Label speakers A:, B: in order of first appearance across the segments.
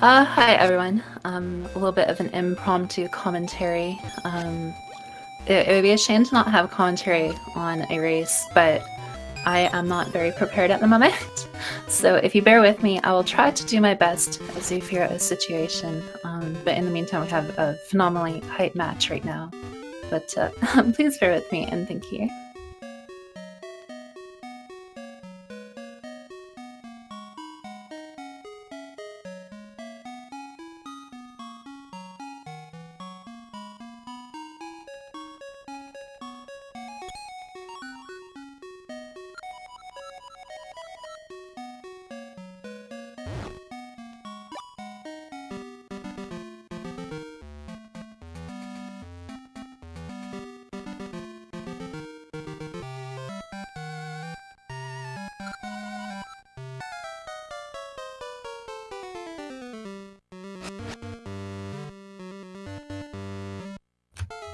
A: Hi everyone. A little bit of an impromptu commentary. It would be a shame to not have commentary on a race, but I am not very prepared at the moment. So if you bear with me, I will try to do my best as we figure out a situation. But in the meantime, we have a phenomenally hype match right now. But please bear with me and thank you.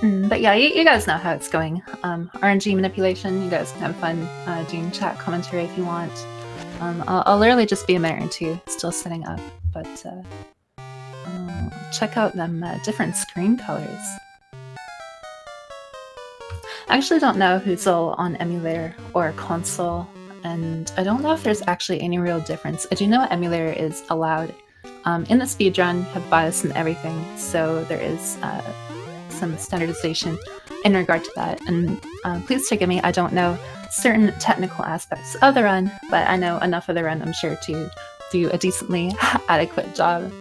A: But yeah, you guys know how it's going. RNG manipulation, you guys can have fun doing chat commentary if you want. I'll literally just be a minute or two, still setting up, but check out them different screen colors. I actually don't know who's all on emulator or console, and I don't know if there's actually any real difference. I do know emulator is allowed. In the speedrun, you have bias and everything, so there is some standardization in regard to that. And please forgive me, I don't know certain technical aspects of the run, but I know enough of the run, I'm sure, to do a decently adequate job.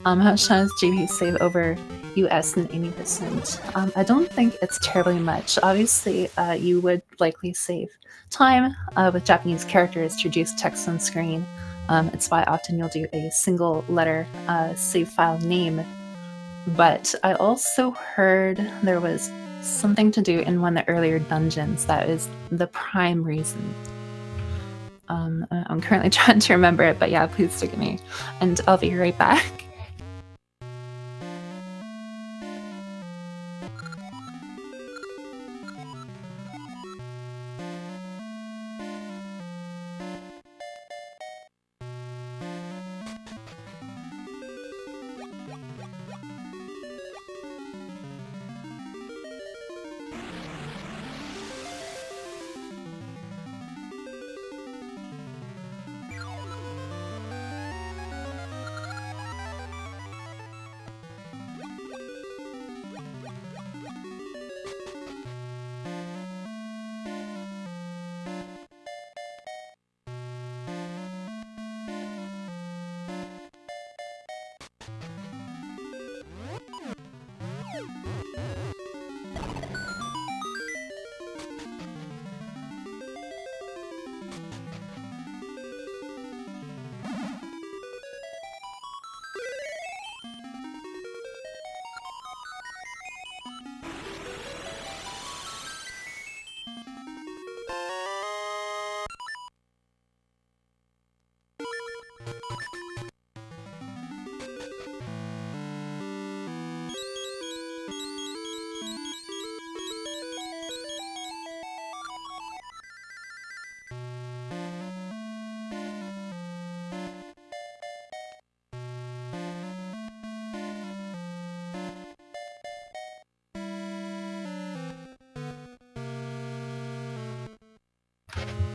A: How much does GP save over US and 80%? I don't think it's terribly much. Obviously, you would likely save time with Japanese characters to reduce text on screen. It's why often you'll do a single letter save file name. But I also heard there was something to do in one of the earlier dungeons that is the prime reason. I'm currently trying to remember it, but yeah, please forgive me. And I'll be right back.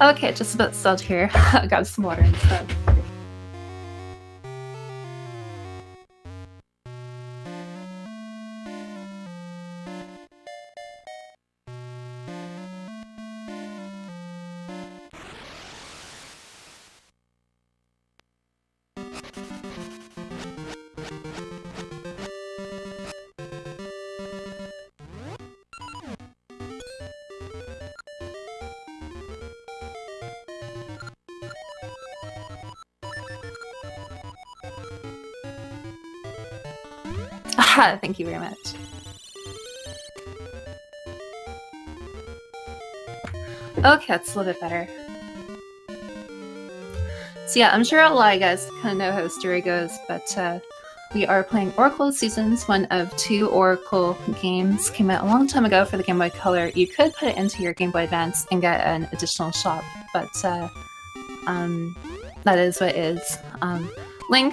A: Okay, just about settled here. I got some water and stuff. Thank you very much. Okay, that's a little bit better. So yeah, I'm sure a lot of you guys kind of know how the story goes, but we are playing Oracle Seasons, one of 2 Oracle games. Came out a long time ago for the Game Boy Color. You could put it into your Game Boy Advance and get an additional shop, but that is what it is. Link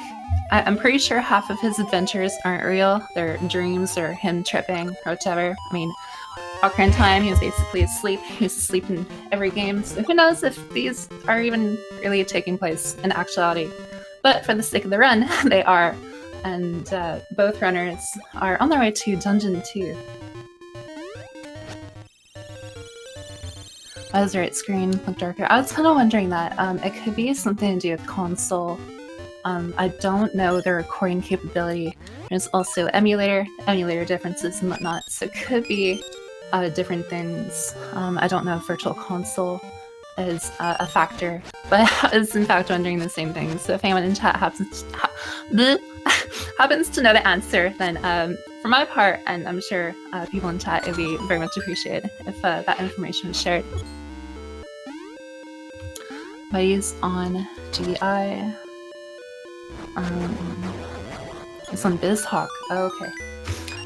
A: I'm pretty sure half of his adventures aren't real. They're dreams or him tripping or whatever. I mean, Ocarina of Time, he was basically asleep. He was asleep in every game, so who knows if these are even really taking place in actuality. But for the sake of the run, they are. And both runners are on their way to Dungeon 2. Why does the right screen look darker? I was kind of wondering that. It could be something to do with console. I don't know the recording capability. There's also emulator differences and whatnot, so it could be different things. I don't know if Virtual Console is a factor, but I was in fact wondering the same thing. So if anyone in chat happens to know the answer, then for my part, and I'm sure people in chat, it would be very much appreciated if that information was shared. Mighty's on GI. It's on BizHawk. Oh, okay.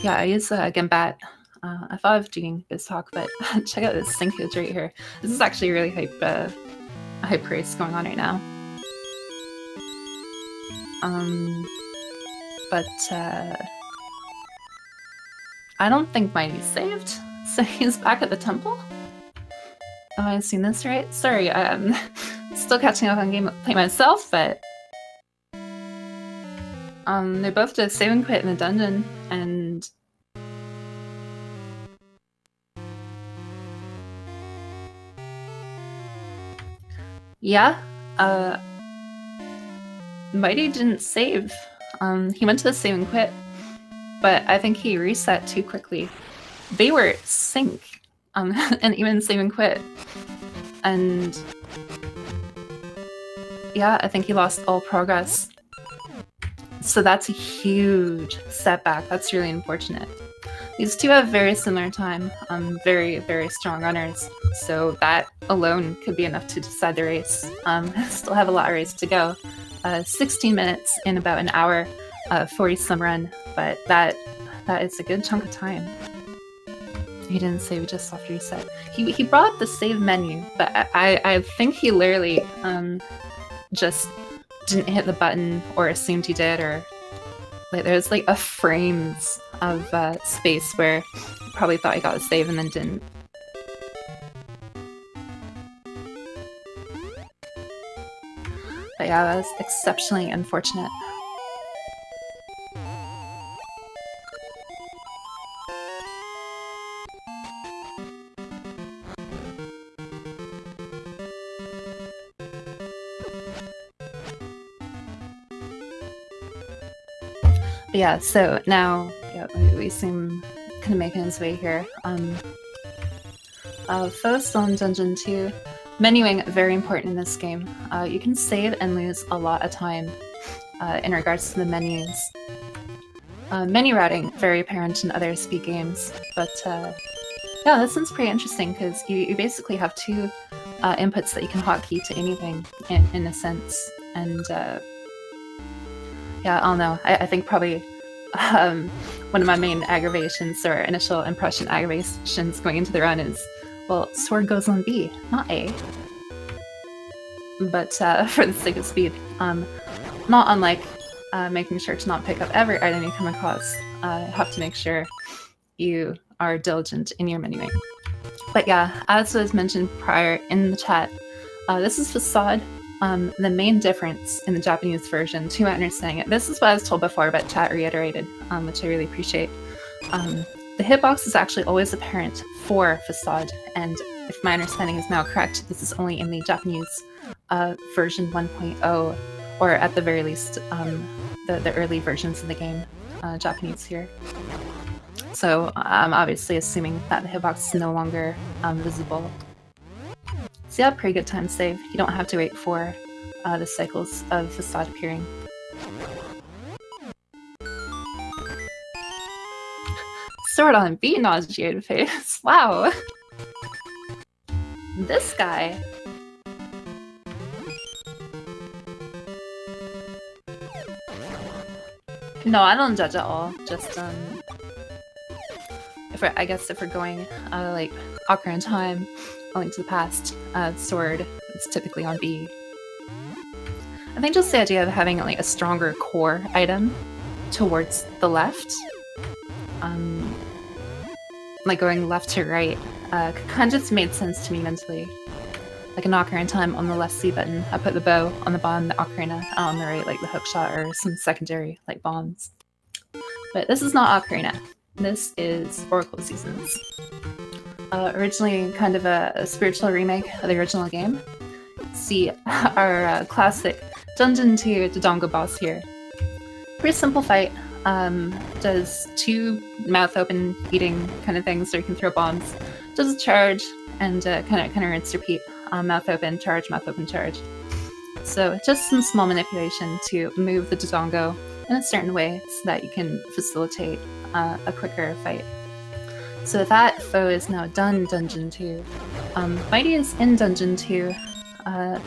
A: Yeah, I use Gembat. I thought of doing BizHawk, but check out this syncage right here. This is actually a really hype race going on right now. But I don't think Mighty's saved, so he's back at the temple. Have I seen this right? Sorry, I'm still catching up on gameplay myself, but they both just save and quit in the dungeon, and yeah, Mighty didn't save. He went to the save and quit, but I think he reset too quickly. They were sync, and even save and quit, and yeah, I think he lost all progress. So that's a huge setback. That's really unfortunate. These two have very similar time, very, very strong runners, so that alone could be enough to decide the race. Still have a lot of race to go. 16 minutes in about an hour, 40-some run, but that is a good chunk of time. He didn't save just soft reset. He brought up the save menu, but I think he literally just didn't hit the button or assumed he did, or like there's like a frames of space where he probably thought he got a save and then didn't. But yeah, that was exceptionally unfortunate. But yeah, so now we seem kind of making his way here. First on Dungeon 2, menuing very important in this game. You can save and lose a lot of time in regards to the menus. Menu routing, very apparent in other speed games, but yeah, this one's pretty interesting because you basically have two inputs that you can hotkey to anything in a sense, and yeah, I don't know. I think probably one of my main aggravations or initial impression aggravations going into the run is, well, sword goes on B, not A. But for the sake of speed, not unlike making sure to not pick up every item you come across, have to make sure you are diligent in your menuing. But yeah, as was mentioned prior in the chat, this is Facade. The main difference in the Japanese version, to my understanding it, this is what I was told before, but chat reiterated, which I really appreciate. The hitbox is actually always apparent for Facade, and if my understanding is now correct, this is only in the Japanese version 1.0, or at the very least, the early versions of the game, Japanese here. So I'm obviously assuming that the hitbox is no longer visible. So yeah, pretty good time save. You don't have to wait for the cycles of Facade appearing. Sword on B, nauseated face. Wow. This guy. No, I don't judge at all. Just I guess if we're going like Ocarina of Time, A Link to the Past, Sword is typically on B. I I think just the idea of having like a stronger core item towards the left, like going left to right, kind of just made sense to me mentally. Like an Ocarina Time on the left C button, I put the bow on the bottom, the Ocarina on the right, like the hookshot or some secondary like bombs. But this is not Ocarina. This is Oracle Seasons. Originally kind of a spiritual remake of the original game. See our classic Dungeon 2 Dodongo boss here. Pretty simple fight. Does 2 mouth open eating kind of things, so you can throw bombs. Does a charge and kind of rinse repeat. Mouth open, charge, mouth open, charge. So just some small manipulation to move the Dodongo in a certain way so that you can facilitate a quicker fight. So that foe is now done Dungeon 2. Mighty is in Dungeon 2,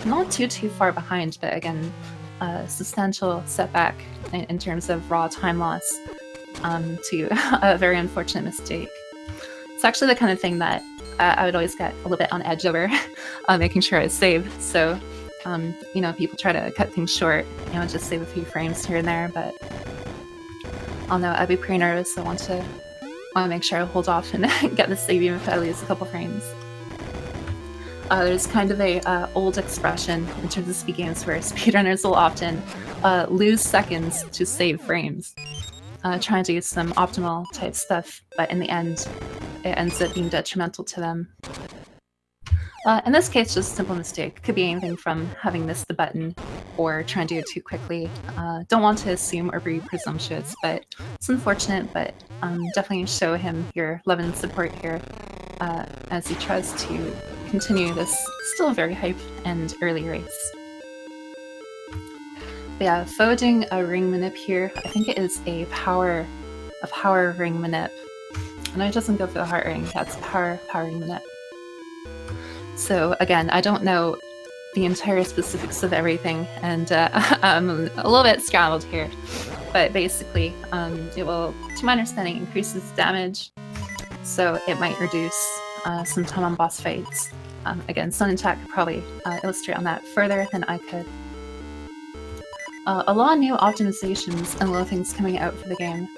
A: not too far behind, but again, a substantial setback in terms of raw time loss to a very unfortunate mistake. It's actually the kind of thing that I would always get a little bit on edge over, making sure I save. So, you know, people try to cut things short, you know, just save a few frames here and there, but I'll know I'd be pretty nervous. I want to make sure I hold off and get the save even if I lose a couple frames. There's kind of a old expression in terms of speed games where speedrunners will often lose seconds to save frames, trying to do some optimal type stuff, but in the end, it ends up being detrimental to them. In this case, just a simple mistake. Could be anything from having missed the button or trying to do it too quickly. Don't want to assume or be presumptuous, but it's unfortunate, but definitely show him your love and support here as he tries to continue this still very hype and early race. But yeah, foe doing a ring manip here. I think it is a power ring manip. And it doesn't go for the heart ring, that's power ring manip. So again, I don't know the entire specifics of everything, and I'm a little bit scrambled here. But basically, it will, to my understanding, increases damage, so it might reduce some time on boss fights. Again, Sun and Chat could probably illustrate on that further than I could. A lot of new optimizations and little things coming out for the game.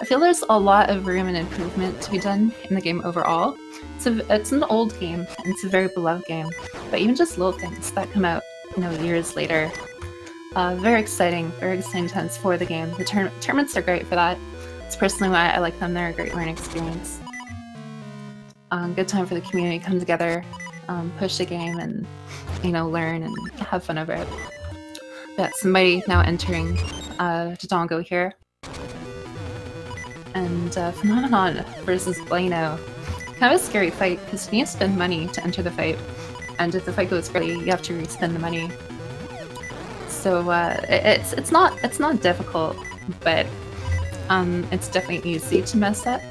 A: I feel there's a lot of room and improvement to be done in the game overall. It's an old game, and it's a very beloved game, but even just little things that come out, you know, years later. Very exciting times for the game. The tournaments are great for that. It's personally why I like them. They're a great learning experience. Good time for the community to come together, push the game, and, you know, learn and have fun over it. But somebody now entering Dodongo here. And Phoenomenon versus Blano. Kind of a scary fight, because you need to spend money to enter the fight, and if the fight goes poorly, you have to re-spend the money. So it's not difficult, but it's definitely easy to mess up.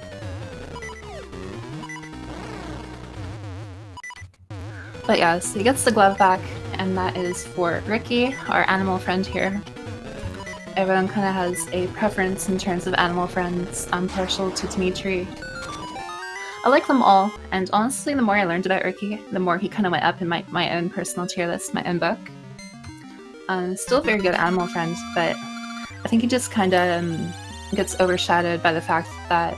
A: But yeah, so he gets the glove back, and that is for Ricky, our animal friend here. Everyone kind of has a preference in terms of animal friends. I'm partial to Dimitri. I like them all, and honestly, the more I learned about Ricky, the more he kind of went up in my own personal tier list, my own book. Still a very good animal friend, but I think he just kind of gets overshadowed by the fact that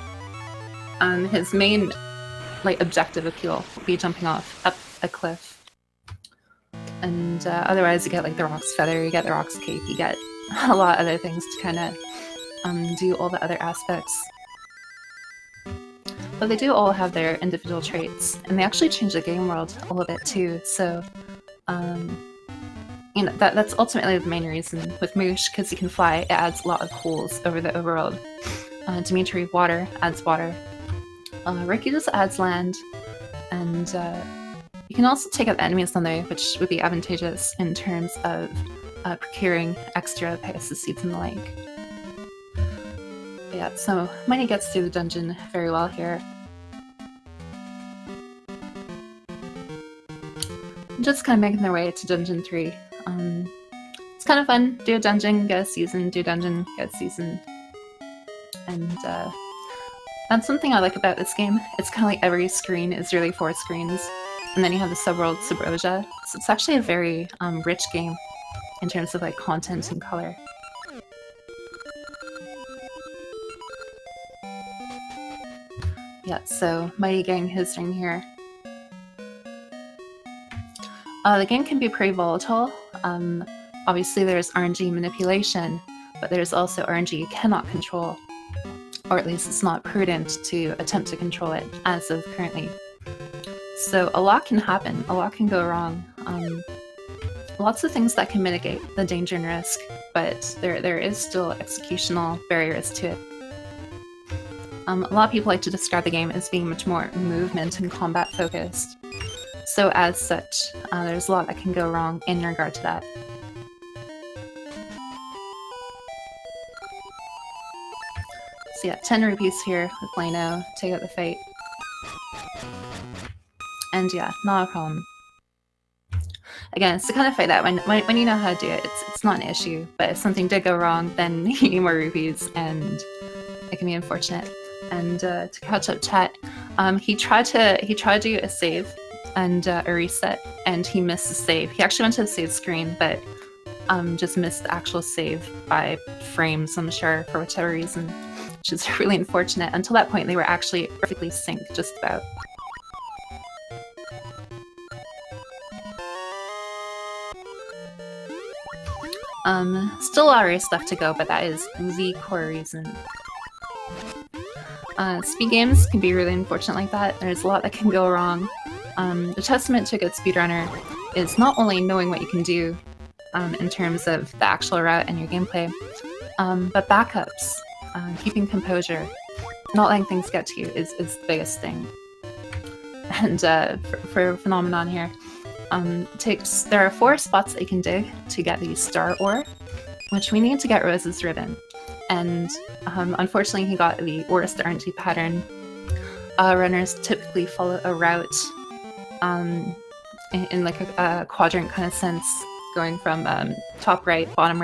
A: his main objective appeal will be jumping off up a cliff. And otherwise you get like the Rock's Feather, you get the Rock's Cape, you get a lot of other things to kind of do all the other aspects. But they do all have their individual traits, and they actually change the game world a little bit too, so you know, that's ultimately the main reason with Moosh, because he can fly, it adds a lot of holes over the overworld. Dimitri, water, adds water. Ricky just adds land, and you can also take out enemies on the way, which would be advantageous in terms of procuring extra Pegasus seeds and the like. But yeah, so Mighty gets through the dungeon very well here. Just kind of making their way to Dungeon 3. It's kind of fun. Do a dungeon, get a season, do a dungeon, get a season. And that's something I like about this game. It's kind of like every screen is really 4 screens. And then you have the subworld Subrosia. So it's actually a very rich game. in terms of like content and color. Yeah, so Mighty getting his ring here. The game can be pretty volatile. Obviously there's RNG manipulation, but there's also RNG you cannot control. Or at least it's not prudent to attempt to control it as of currently. So a lot can happen, a lot can go wrong. Lots of things that can mitigate the danger and risk, but there is still executional barriers to it. A lot of people like to describe the game as being much more movement and combat focused. So as such, there's a lot that can go wrong in regard to that. So yeah, 10 rupees here with Leno, take out the fight. And yeah, not a problem. Again, it's the kind of fight that when you know how to do it, it's not an issue. But if something did go wrong, then you need more rupees, and it can be unfortunate. And to catch up chat, he tried to do a save and a reset, and he missed the save. He actually went to the save screen, but just missed the actual save by frames, I'm sure, for whatever reason, which is really unfortunate. Until that point, they were actually perfectly synced, just about. Still a lot of race left to go, but that is the core reason. Speed games can be really unfortunate like that. There's a lot that can go wrong. The testament to a good speedrunner is not only knowing what you can do in terms of the actual route and your gameplay, but backups, keeping composure, not letting things get to you is the biggest thing. And for Phoenomenon here, there are 4 spots that you can dig to get the star ore, which we need to get Rose's ribbon. And unfortunately he got the worst RNG pattern. Runners typically follow a route in like a quadrant kind of sense, going from top right, bottom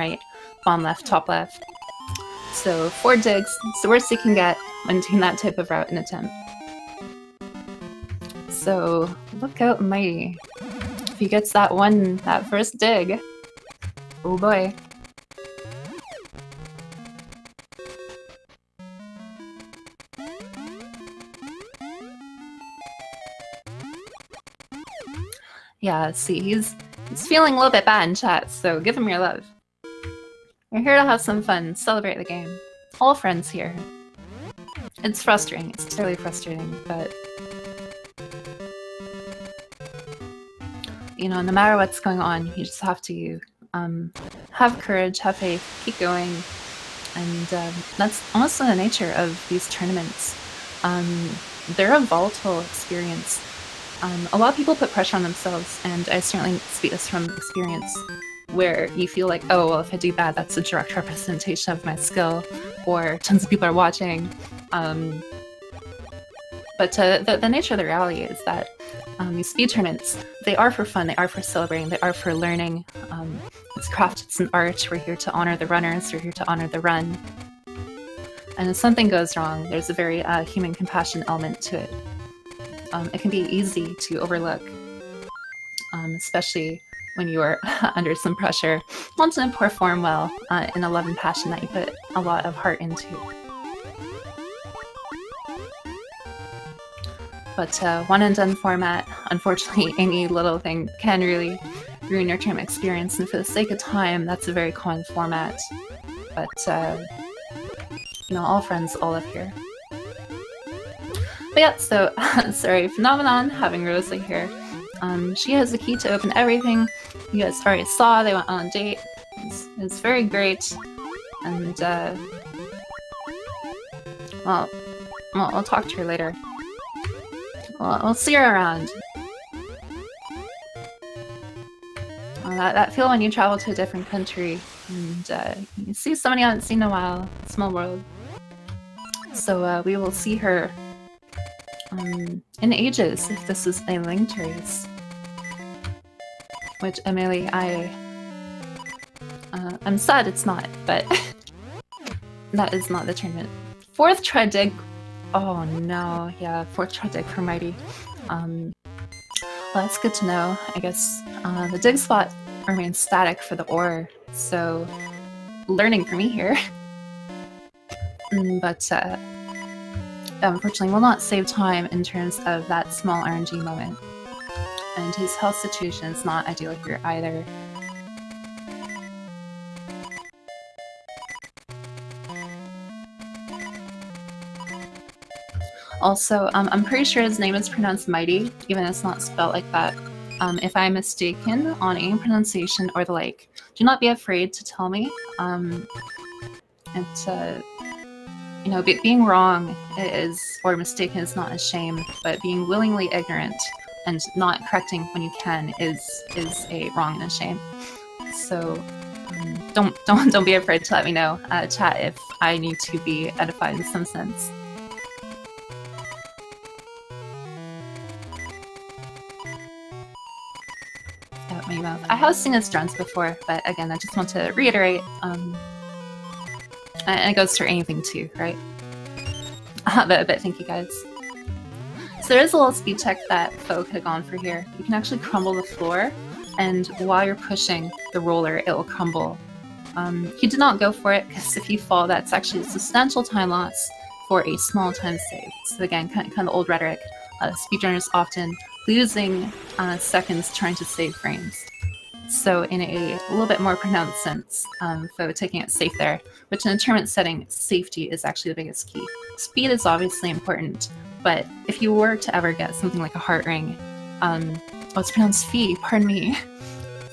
A: left, top left. So 4 digs, it's the worst you can get when doing that type of route and attempt. So look out Mighty. If he gets that first dig, oh boy. Yeah, see, he's feeling a little bit bad in chat, so give him your love. We're here to have some fun, celebrate the game. All friends here. It's frustrating, it's really frustrating, but you know, no matter what's going on, you just have to have courage, have faith, keep going, and that's honestly the nature of these tournaments. They're a volatile experience. A lot of people put pressure on themselves, and I certainly speak this from experience, where you feel like, oh, well, if I do bad, that's a direct representation of my skill, or tons of people are watching. But the nature of the reality is that these speed tournaments, they are for fun, they are for celebrating, they are for learning. It's craft, it's an art, we're here to honor the runners, we're here to honor the run. And if something goes wrong, there's a very human compassion element to it. It can be easy to overlook, especially when you are under some pressure. Want to perform well in a love and passion that you put a lot of heart into. But one and done format, unfortunately, any little thing can really ruin your tournament experience, and for the sake of time, that's a very common format. But, you know, all friends, all up here. But yeah, so, sorry, Phoenomenon, having Rosa here. She has the key to open everything. You guys already saw, they went on a date. It's very great. And, well, I'll talk to her later. We'll see her around. That feel when you travel to a different country and you see somebody you haven't seen in a while. Small world. So we will see her in ages if this is a linked race. Which, Emily, I'm sad it's not, but that is not the tournament. 4th try dig. Oh no, yeah, 4th try dig for Mighty. Well, that's good to know. I guess the dig spot remain static for the ore, so learning for me here. But unfortunately will not save time in terms of that small RNG moment. And his health situation is not ideal here either. Also, I'm pretty sure his name is pronounced Mighty, even if it's not spelled like that. If I'm mistaken on any pronunciation or the like, do not be afraid to tell me. You know, being wrong is, or mistaken is not a shame, but being willingly ignorant and not correcting when you can is a wrong and a shame. So don't be afraid to let me know, chat, if I need to be edified in some sense. I have seen his drums before, but again, I just want to reiterate, and it goes for anything too, right? But thank you guys. So there is a little speed check that Pho could have gone for here. You can actually crumble the floor, and while you're pushing the roller, it will crumble. He did not go for it, because if you fall, that's actually a substantial time loss for a small time save. So again, kind of old rhetoric. Speedrunners often losing seconds trying to save frames. So in a little bit more pronounced sense, Pho taking it safe there, which in a tournament setting, safety is actually the biggest key. Speed is obviously important, but if you were to ever get something like a heart ring, it's pronounced Phi, pardon me,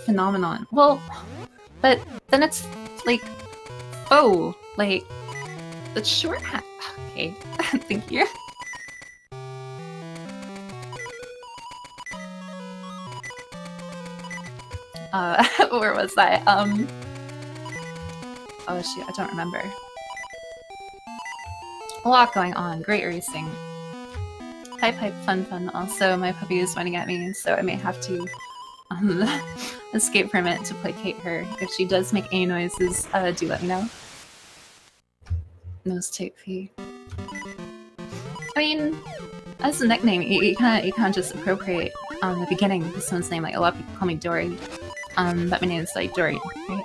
A: Phoenomenon. Well, but then it's like, oh, like, the short hat. Okay, thank you. Where was I? Oh shoot, I don't remember. A lot going on. Great racing. Hype, fun. Also, my puppy is running at me, so I may have to escape from it to placate her. If she does make any noises, do let me know. Nose tape fee. I mean, as a nickname, you can't just appropriate the beginning of someone's name. Like, a lot of people call me Dory. But my name is like Dory, right?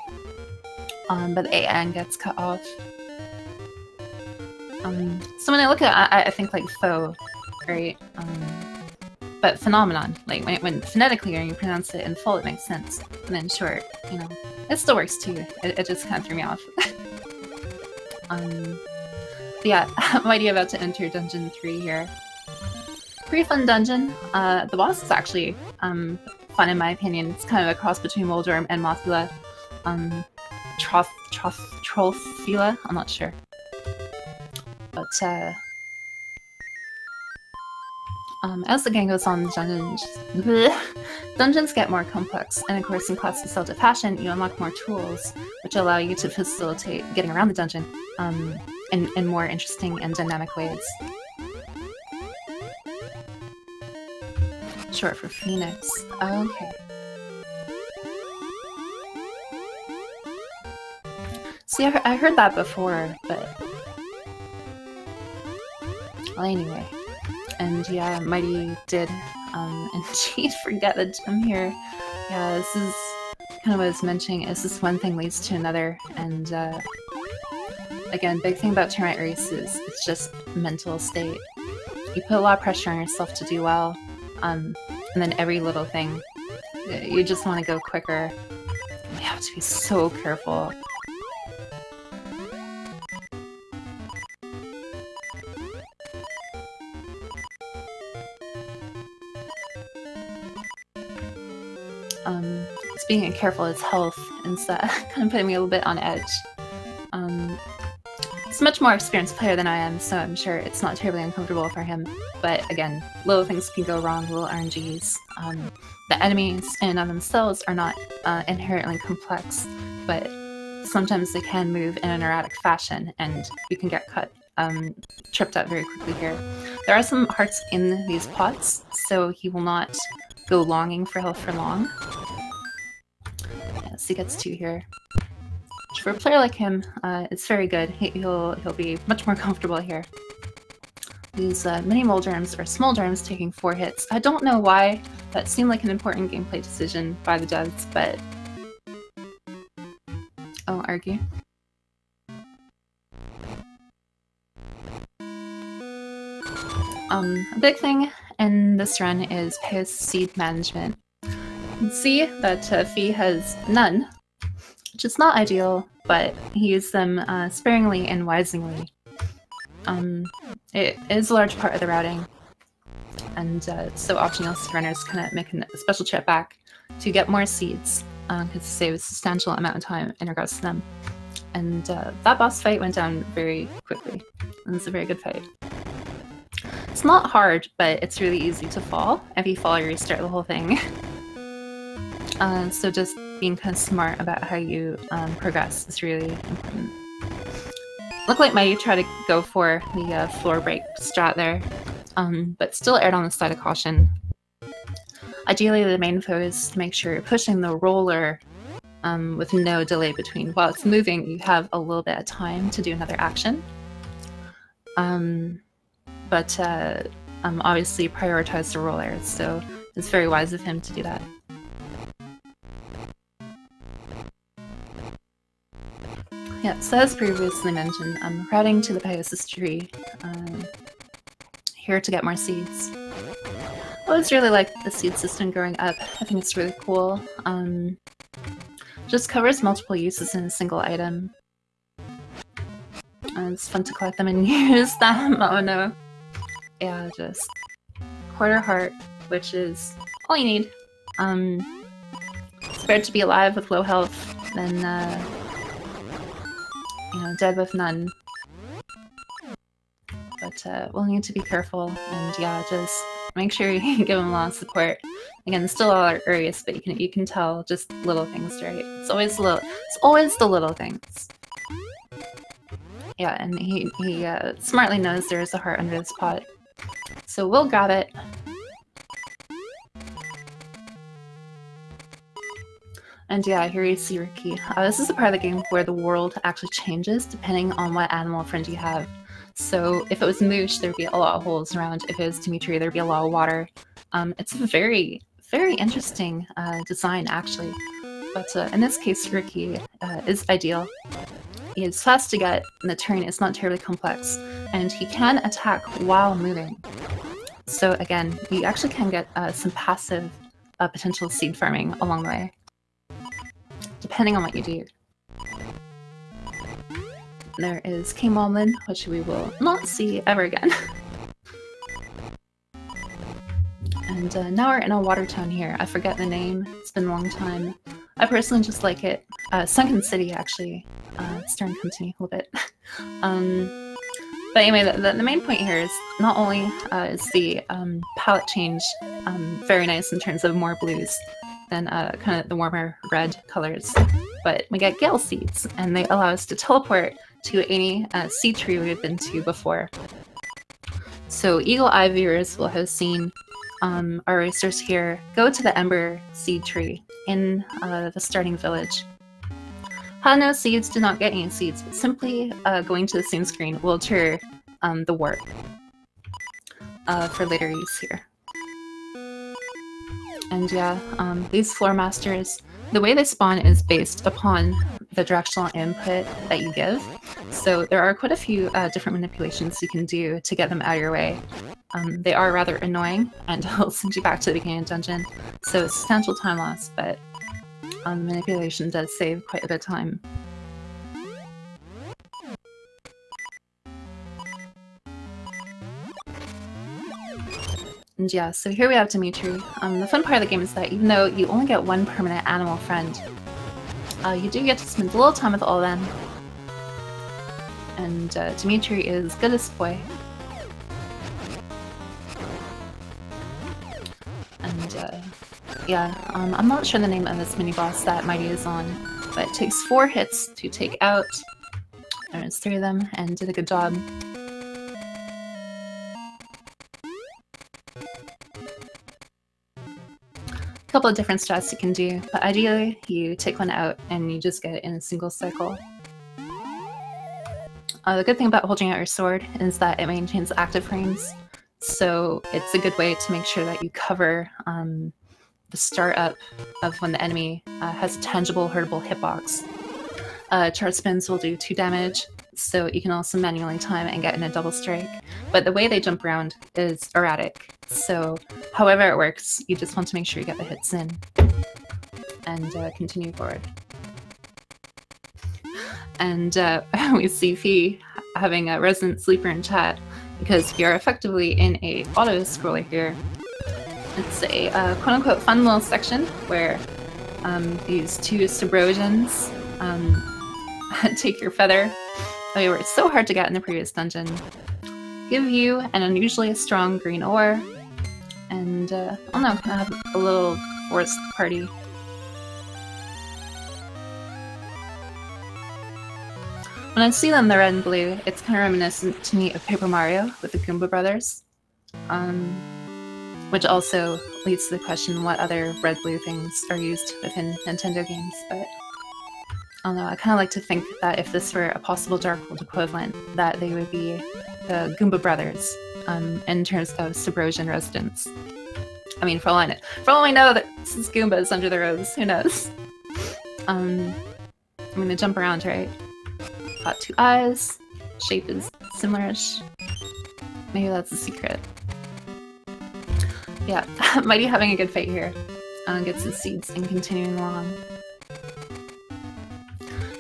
A: But the A-N gets cut off. So when I look at it, I think like Pho, right? But Phenomenon, like when phonetically you pronounce it in full, it makes sense. And then short, you know, it still works too. It just kind of threw me off. But yeah, I'm already about to enter Dungeon 3 here. Pretty fun dungeon. The boss is actually fun in my opinion. It's kind of a cross between Moldorm and Mothula. Trollfila? I'm not sure. But as the game goes on, dungeons get more complex, and of course in classic Zelda fashion, you unlock more tools, which allow you to facilitate getting around the dungeon in more interesting and dynamic ways. Short for Phoenix. Okay. See, I heard that before, but... Well, anyway. And yeah, Mighty did indeed forget the gem here. Yeah, this is kind of what I was mentioning, is this one thing leads to another, and again, big thing about tournament races, it's just mental state. You put a lot of pressure on yourself to do well, and then every little thing, you just want to go quicker. You have to be so careful. It's being careful with his health and kind of putting me a little bit on edge. He's a much more experienced player than I am, so I'm sure it's not terribly uncomfortable for him. But again, little things can go wrong, little RNGs. The enemies in and of themselves are not inherently complex, but sometimes they can move in an erratic fashion, and you can get tripped up very quickly here. There are some hearts in these pots, so he will not go longing for health for long. Yes, he gets 2 here. Which for a player like him, it's very good. He'll be much more comfortable here. These mini Moldorms or small Dorms taking 4 hits. I don't know why that seemed like an important gameplay decision by the devs, but argue. A big thing in this run is his seed management. You can see that Fee has none, which is not ideal, but he used them sparingly and wisely. It is a large part of the routing, and so often you'll see runners kind of making a special trip back to get more seeds, because it saves a substantial amount of time in regards to them. And that boss fight went down very quickly. It was a very good fight. It's not hard, but it's really easy to fall. If you fall, you restart the whole thing. So just being kind of smart about how you progress is really important. Looked like Mighty tried to go for the floor break strat there, but still erred on the side of caution. Ideally, the main focus is to make sure you're pushing the roller with no delay between. While it's moving, you have a little bit of time to do another action. But obviously prioritize the roller, so it's very wise of him to do that. Yeah, so as previously mentioned, I'm routing to the Pegasus tree here to get more seeds. I always really like the seed system growing up. I think it's really cool. Just covers multiple uses in a single item. It's fun to collect them and use them. Oh no. Yeah, just quarter heart, which is all you need. It's better to be alive with low health than you know, dead with none. But we'll need to be careful, and yeah, just make sure you give him a lot of support. Again, still all areas, but you can tell just little things, right? It's always the little things. Yeah, and he smartly knows there is a heart under this pot, so we'll grab it. And yeah, here you see Ricky. This is the part of the game where the world actually changes depending on what animal friend you have. So if it was Moosh, there'd be a lot of holes around. If it was Dimitri, there'd be a lot of water. It's a very, very interesting design, actually. But in this case, Ricky is ideal. He is fast to get, and the terrain is not terribly complex. And he can attack while moving. So again, you actually can get some passive potential seed farming along the way, depending on what you do. There is King Walmlin, which we will not see ever again. And now we're in a water town here. I forget the name. It's been a long time. I personally just like it. Sunken City, actually. It's starting to come to me a little bit. But anyway, the main point here is not only is the palette change very nice in terms of more blues than kind of the warmer red colors, but we get Gale Seeds, and they allow us to teleport to any seed tree we've been to before. So Eagle Eye viewers will have seen our racers here go to the Ember Seed Tree in the starting village. Had no seeds, did not get any seeds, but simply going to the same screen will trigger the warp for later use here. And yeah, these floor masters, the way they spawn is based upon the directional input that you give. So there are quite a few different manipulations you can do to get them out of your way. They are rather annoying, and it'll send you back to the beginning of the dungeon, so it's substantial time loss, but manipulation does save quite a bit of time. And yeah, so here we have Dimitri. The fun part of the game is that even though you only get one permanent animal friend, you do get to spend a little time with all of them. And Dimitri is good as boy. And yeah, I'm not sure the name of this mini-boss that Mighty is on, but it takes 4 hits to take out. There's 3 of them, and did a good job. Couple of different strats you can do, but ideally you take one out and you just get it in a single cycle. The good thing about holding out your sword is that it maintains active frames, so it's a good way to make sure that you cover the start up of when the enemy has a tangible, hurtable hitbox. charge spins will do 2 damage, so you can also manually time and get in a double strike. But the way they jump around is erratic, so however it works, you just want to make sure you get the hits in and continue forward. And we see Fee having a resident sleeper in chat because we are effectively in a auto-scroller here. It's a quote-unquote fun little section where these 2 Subrosians take your feather. They were so hard to get in the previous dungeon. Give you an unusually strong green ore, and I don't know, kind of have a little forest party. When I see them, the red and blue, it's kind of reminiscent to me of Paper Mario with the Goomba Brothers. Which also leads to the question what other red-blue things are used within Nintendo games, but I don't know, I kind of like to think that if this were a possible Dark World equivalent, that they would be the Goomba Brothers in terms of Subrosian residents. I mean, for all I know that this is Goombas under the rose, who knows? I'm gonna jump around, right? Got 2 eyes, shape is similar-ish. Maybe that's a secret. Yeah, Mighty having a good fight here. Gets his seeds and continuing along.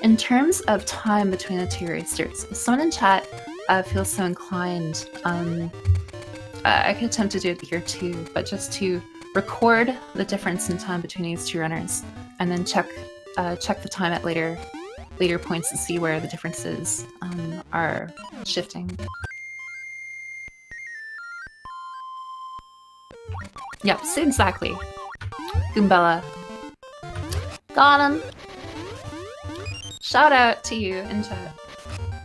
A: In terms of time between the 2 racers, if someone in chat feels so inclined, I could attempt to do it here too, but just to record the difference in time between these 2 runners, and then check the time at later points to see where the differences are shifting. Yep, so exactly. Goombella. Got him! Shout out to you in chat.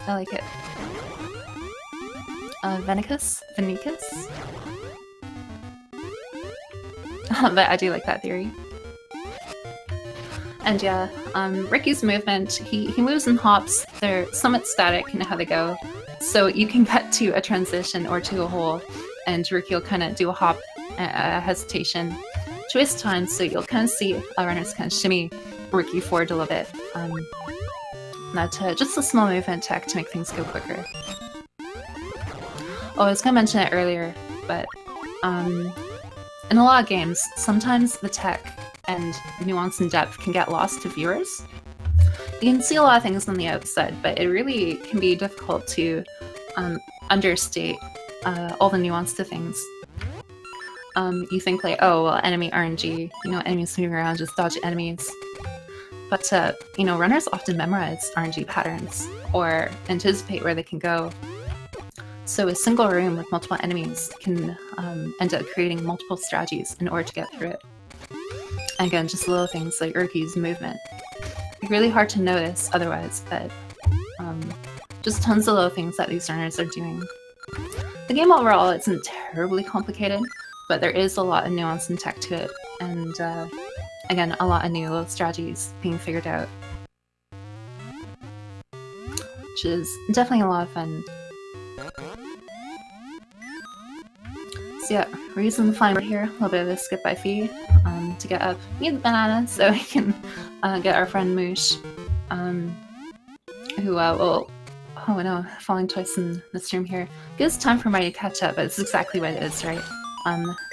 A: I like it. Venicus? Venicus? But I do like that theory. And yeah, Ricky's movement, he moves in hops. They're somewhat static in how they go. So you can get to a transition or to a hole, and Ricky will kind of do a hop, a hesitation, twist time, so you'll kind of see runners kind of shimmy Ricky forward a little bit. Just a small movement tech to make things go quicker. Oh, I was going to mention it earlier, but in a lot of games, sometimes the tech and nuance and depth can get lost to viewers. You can see a lot of things on the outside, but it really can be difficult to understate all the nuance to things. You think like, oh, well, enemy RNG, you know, enemies moving around, just dodge enemies. But, you know, runners often memorize RNG patterns or anticipate where they can go. So a single room with multiple enemies can end up creating multiple strategies in order to get through it. And again, just little things like Urki's movement. Really hard to notice otherwise, but just tons of little things that these runners are doing. The game overall isn't terribly complicated, but there is a lot of nuance and tech to it, and again, a lot of new little strategies being figured out. Which is definitely a lot of fun. So yeah, reason flying over here, a little bit of a skip by Fee to get up, eat the banana so we can get our friend Moosh, who will, oh no, falling twice in this room here. Gives time for Mighty to catch up, but it's exactly what it is, right?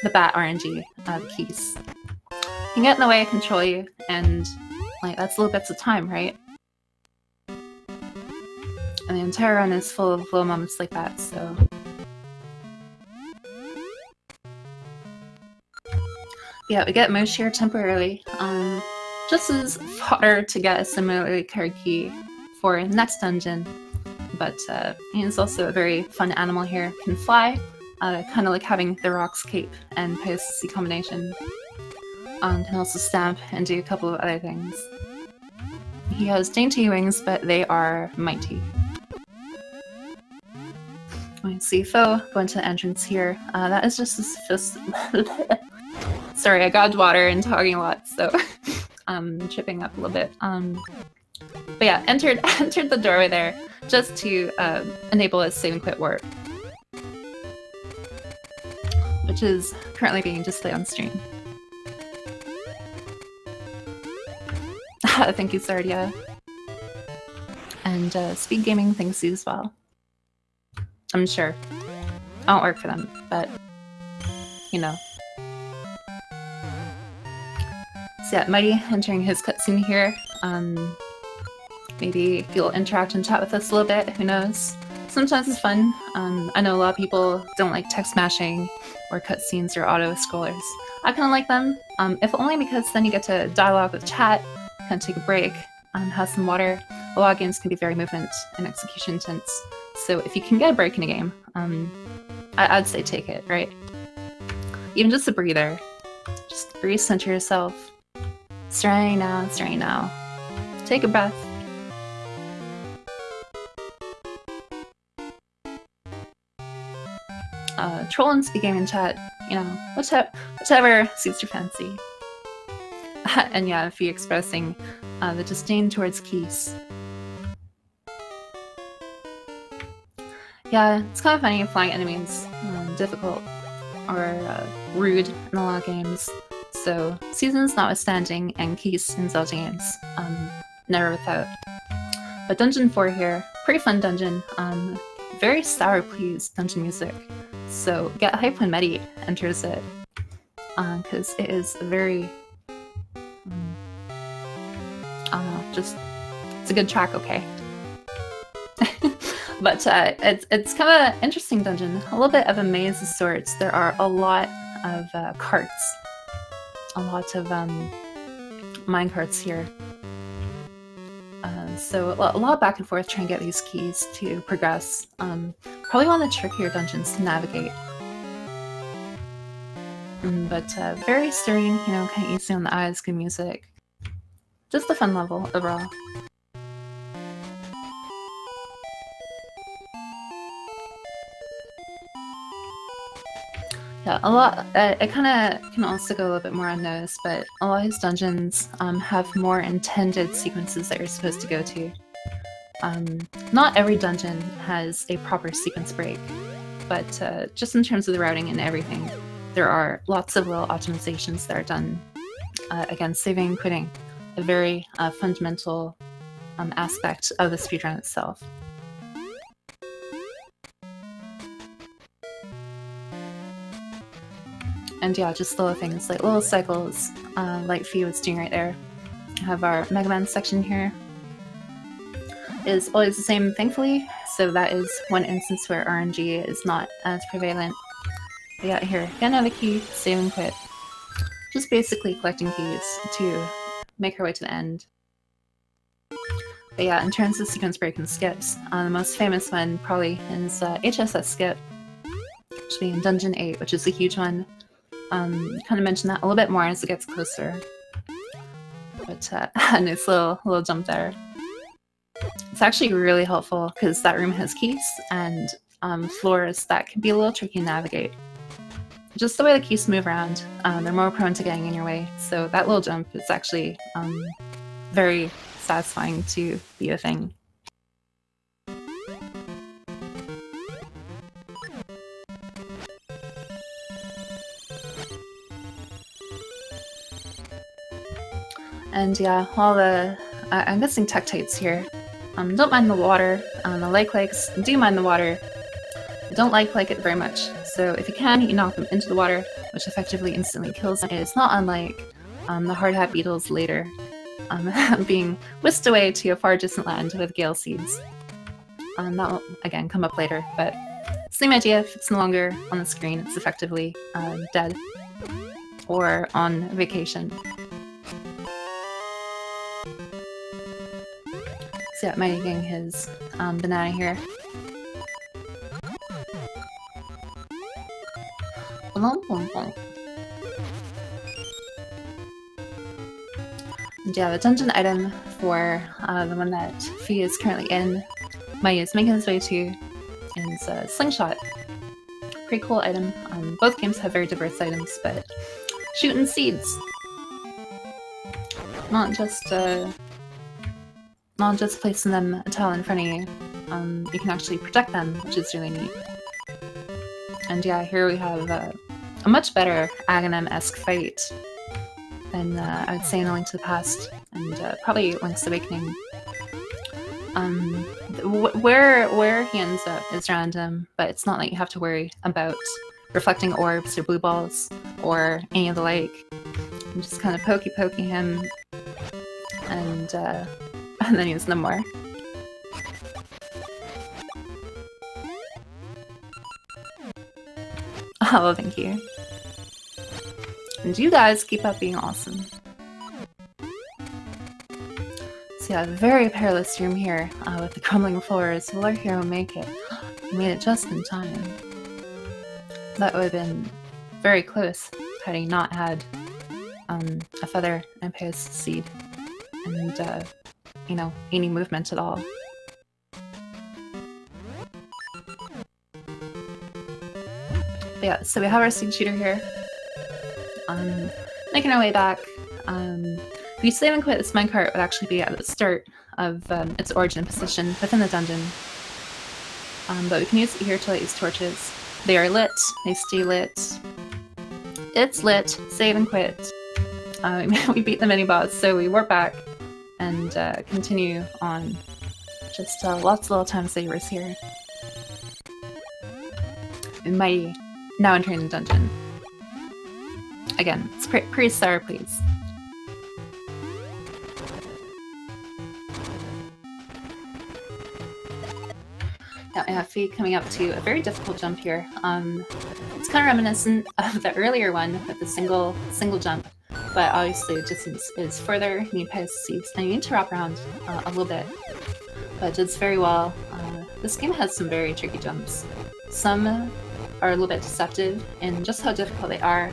A: The bat RNG, the keys. You can get in the way, control you, and like that's little bits of time, right? And the entire run is full of little moments like that, so... Yeah, we get Moosh here temporarily, just as fodder to get a similarly card key for the next dungeon. But he's also a very fun animal here. Can fly, kind of like having the Rock's cape and post-C combination. Can also stamp and do a couple of other things. He has dainty wings, but they are mighty. We see Foe go into the entrance here. That is just his Sorry, I got water and talking a lot, so I'm tripping up a little bit. But yeah, entered the doorway there just to enable a save and quit warp, which is currently being displayed on stream. Thank you, Sardia. and speed gaming thinks so as well. I'm sure. I don't work for them, but you know. So yeah, Mighty entering his cutscene here. Maybe he'll interact and chat with us a little bit, who knows. Sometimes it's fun. I know a lot of people don't like text mashing or cutscenes or auto-scrollers. I kind of like them, if only because then you get to dialogue with chat, kind of take a break, have some water. A lot of games can be very movement and execution intense, so if you can get a break in a game, I'd say take it, right? Even just a breather. Just recenter yourself. It's right now, it's right now. Take a breath. Troll and speak game in chat, you know, whichever suits your fancy. And yeah, if you're expressing the disdain towards keys. Yeah, it's kind of funny flying enemies, difficult or rude in a lot of games. So, seasons notwithstanding, and keys in Zelda games, never without. But Dungeon 4 here, pretty fun dungeon, very sour please dungeon music. So get hype when Medi enters it, because it is very, I don't know, just, it's a good track, okay? But it's kind of an interesting dungeon, a little bit of a maze of sorts. There are a lot of carts, a lot of mine carts here. So a lot of back and forth trying to get these keys to progress. Probably one of the trickier dungeons to navigate. But very stirring, you know, kind of easy on the eyes, good music. Just a fun level overall. Yeah, a lot. It kind of can also go a little bit more unnoticed, but a lot of these dungeons have more intended sequences that you're supposed to go to. Not every dungeon has a proper sequence break, but just in terms of the routing and everything, there are lots of little optimizations that are done. Again, saving and quitting, a very fundamental aspect of the speedrun itself. And yeah, just little things like little cycles, like Fee was doing right there. We have our Mega Man section here. It is always the same, thankfully, so that is one instance where RNG is not as prevalent. But yeah, here, get another key, save and quit. Just basically collecting keys to make our way to the end. But yeah, in terms of sequence break and skips, the most famous one probably is HSS skip, which will be in Dungeon 8, which is a huge one. Kind of mention that a little bit more as it gets closer. But a nice little jump there. It's actually really helpful because that room has keys and floors that can be a little tricky to navigate. Just the way the keys move around, they're more prone to getting in your way. So that little jump is actually very satisfying to be a thing. And yeah, all the, I'm guessing Tektites here, don't mind the water. The lake likes do mind the water. They don't like it very much. So if you can, you knock them into the water, which effectively instantly kills them. It's not unlike the hard hat beetles later, being whisked away to a far distant land with gale seeds. That will, again, come up later, but same idea. If it's no longer on the screen, it's effectively dead or on vacation. So yeah, Mighty getting his banana here. And yeah, the dungeon item for the one that Fee is currently in, Mighty is making his way to, is a slingshot. Pretty cool item. Both games have very diverse items, but shooting seeds. Not just placing them a tile in front of you. You can actually protect them, which is really neat. And yeah, here we have a much better Aghanim-esque fight than I would say in A Link to the Past, and probably Link's Awakening. Where he ends up is random, but it's not like you have to worry about reflecting orbs or blue balls or any of the like. I'm just kind of poking him, and then he's no more. Oh, thank you. And you guys keep up being awesome. So yeah, very perilous room here with the crumbling floors. Will our hero make it? He made it just in time. That would have been very close had he not had a feather and a Pegasus seed and, you know, any movement at all. But yeah, so we have our seed shooter here. Making our way back. If you save and quit, this minecart would actually be at the start of its origin position within the dungeon. But we can use it here to light these torches. They are lit, they stay lit. It's lit, save and quit. We beat the mini-boss, so we warp back and continue on. Just lots of little time savers here. And mighty, now entering the dungeon. Again, it's pretty sour, please. Now I have Fee coming up to a very difficult jump here. It's kind of reminiscent of the earlier one with the single jump, but obviously it just is further. You need Pegasus seeds, and you need to wrap around a little bit, but it does very well. This game has some very tricky jumps. Some are a little bit deceptive in just how difficult they are.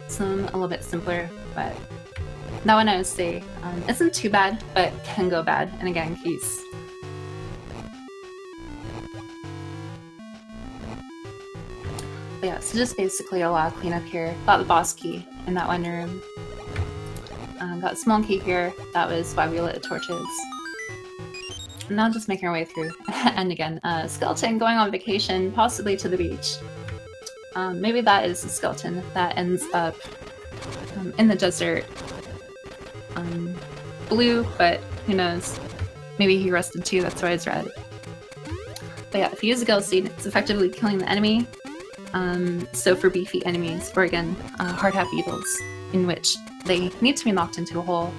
A: Some a little bit simpler, but that one I would say isn't too bad, but can go bad. And again, keys. But yeah, so just basically a lot of cleanup here. Got the boss key in that one room. Got a small key here. That was why we lit the torches. And now just making our way through. And again, skeleton going on vacation, possibly to the beach. Maybe that is the skeleton that ends up in the desert. Blue, but who knows? Maybe he rested too, that's why it's red. But yeah, if you use a Gale Seed, it's effectively killing the enemy. So for beefy enemies, or again, hard-hat beetles, in which they need to be knocked into a hole,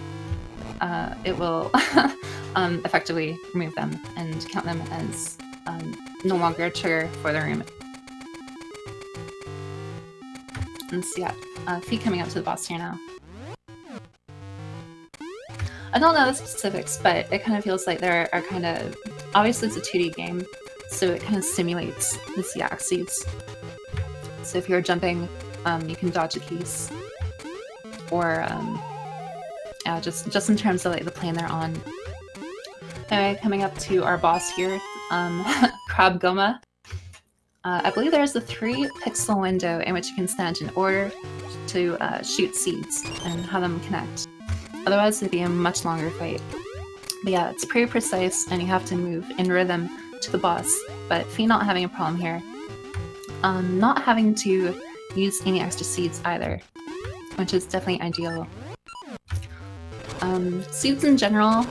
A: it will effectively remove them and count them as no longer a trigger for the room. And so yeah, Fee coming up to the boss here now. I don't know the specifics, but it kind of feels like there are kind of... Obviously it's a 2D game, so it kind of simulates the Z-axes. So if you're jumping, you can dodge the keys. Or, yeah, just in terms of like the plane they're on. Anyway, coming up to our boss here, Crab Goma. I believe there's a 3-pixel window in which you can stand in order to shoot seeds and have them connect. Otherwise it'd be a much longer fight. But yeah, it's pretty precise and you have to move in rhythm to the boss, but Fee not having a problem here. Not having to use any extra seeds either, which is definitely ideal. Seeds in general,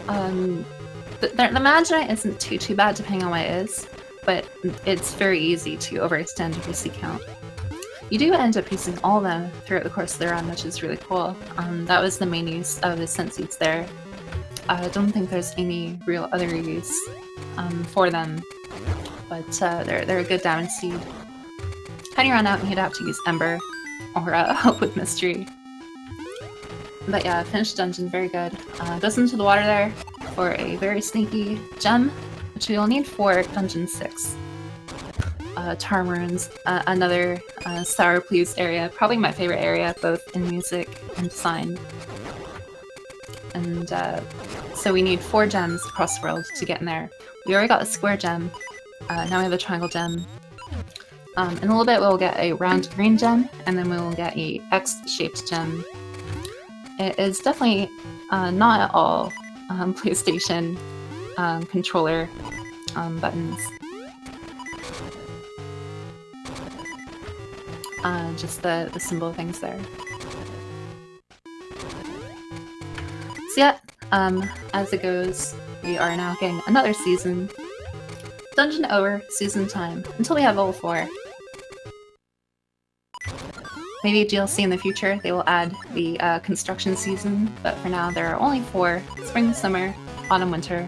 A: the Magi isn't too bad depending on what it is, but it's very easy to overextend your seed count. You do end up using all of them throughout the course of the run, which is really cool. That was the main use of the scent seeds there. I don't think there's any real other use for them, but they're a good damage seed. Had you run out, you'd have to use Ember or Help with Mystery. But yeah, finished dungeon, very good. Goes into the water there for a very sneaky gem, which we'll need for Dungeon 6. Tar Ruins, another Sour Please area, probably my favorite area, both in music and design. And so we need 4 gems across the world to get in there. We already got a square gem, now we have a triangle gem. In a little bit we'll get a round green gem, and then we will get a X-shaped gem. It is definitely not at all PlayStation controller buttons. Just the symbol things there. So yeah, as it goes, we are now getting another season. Dungeon over, season time, until we have level 4. Maybe DLC in the future, they will add the construction season, but for now there are only 4. Spring, summer, autumn, winter.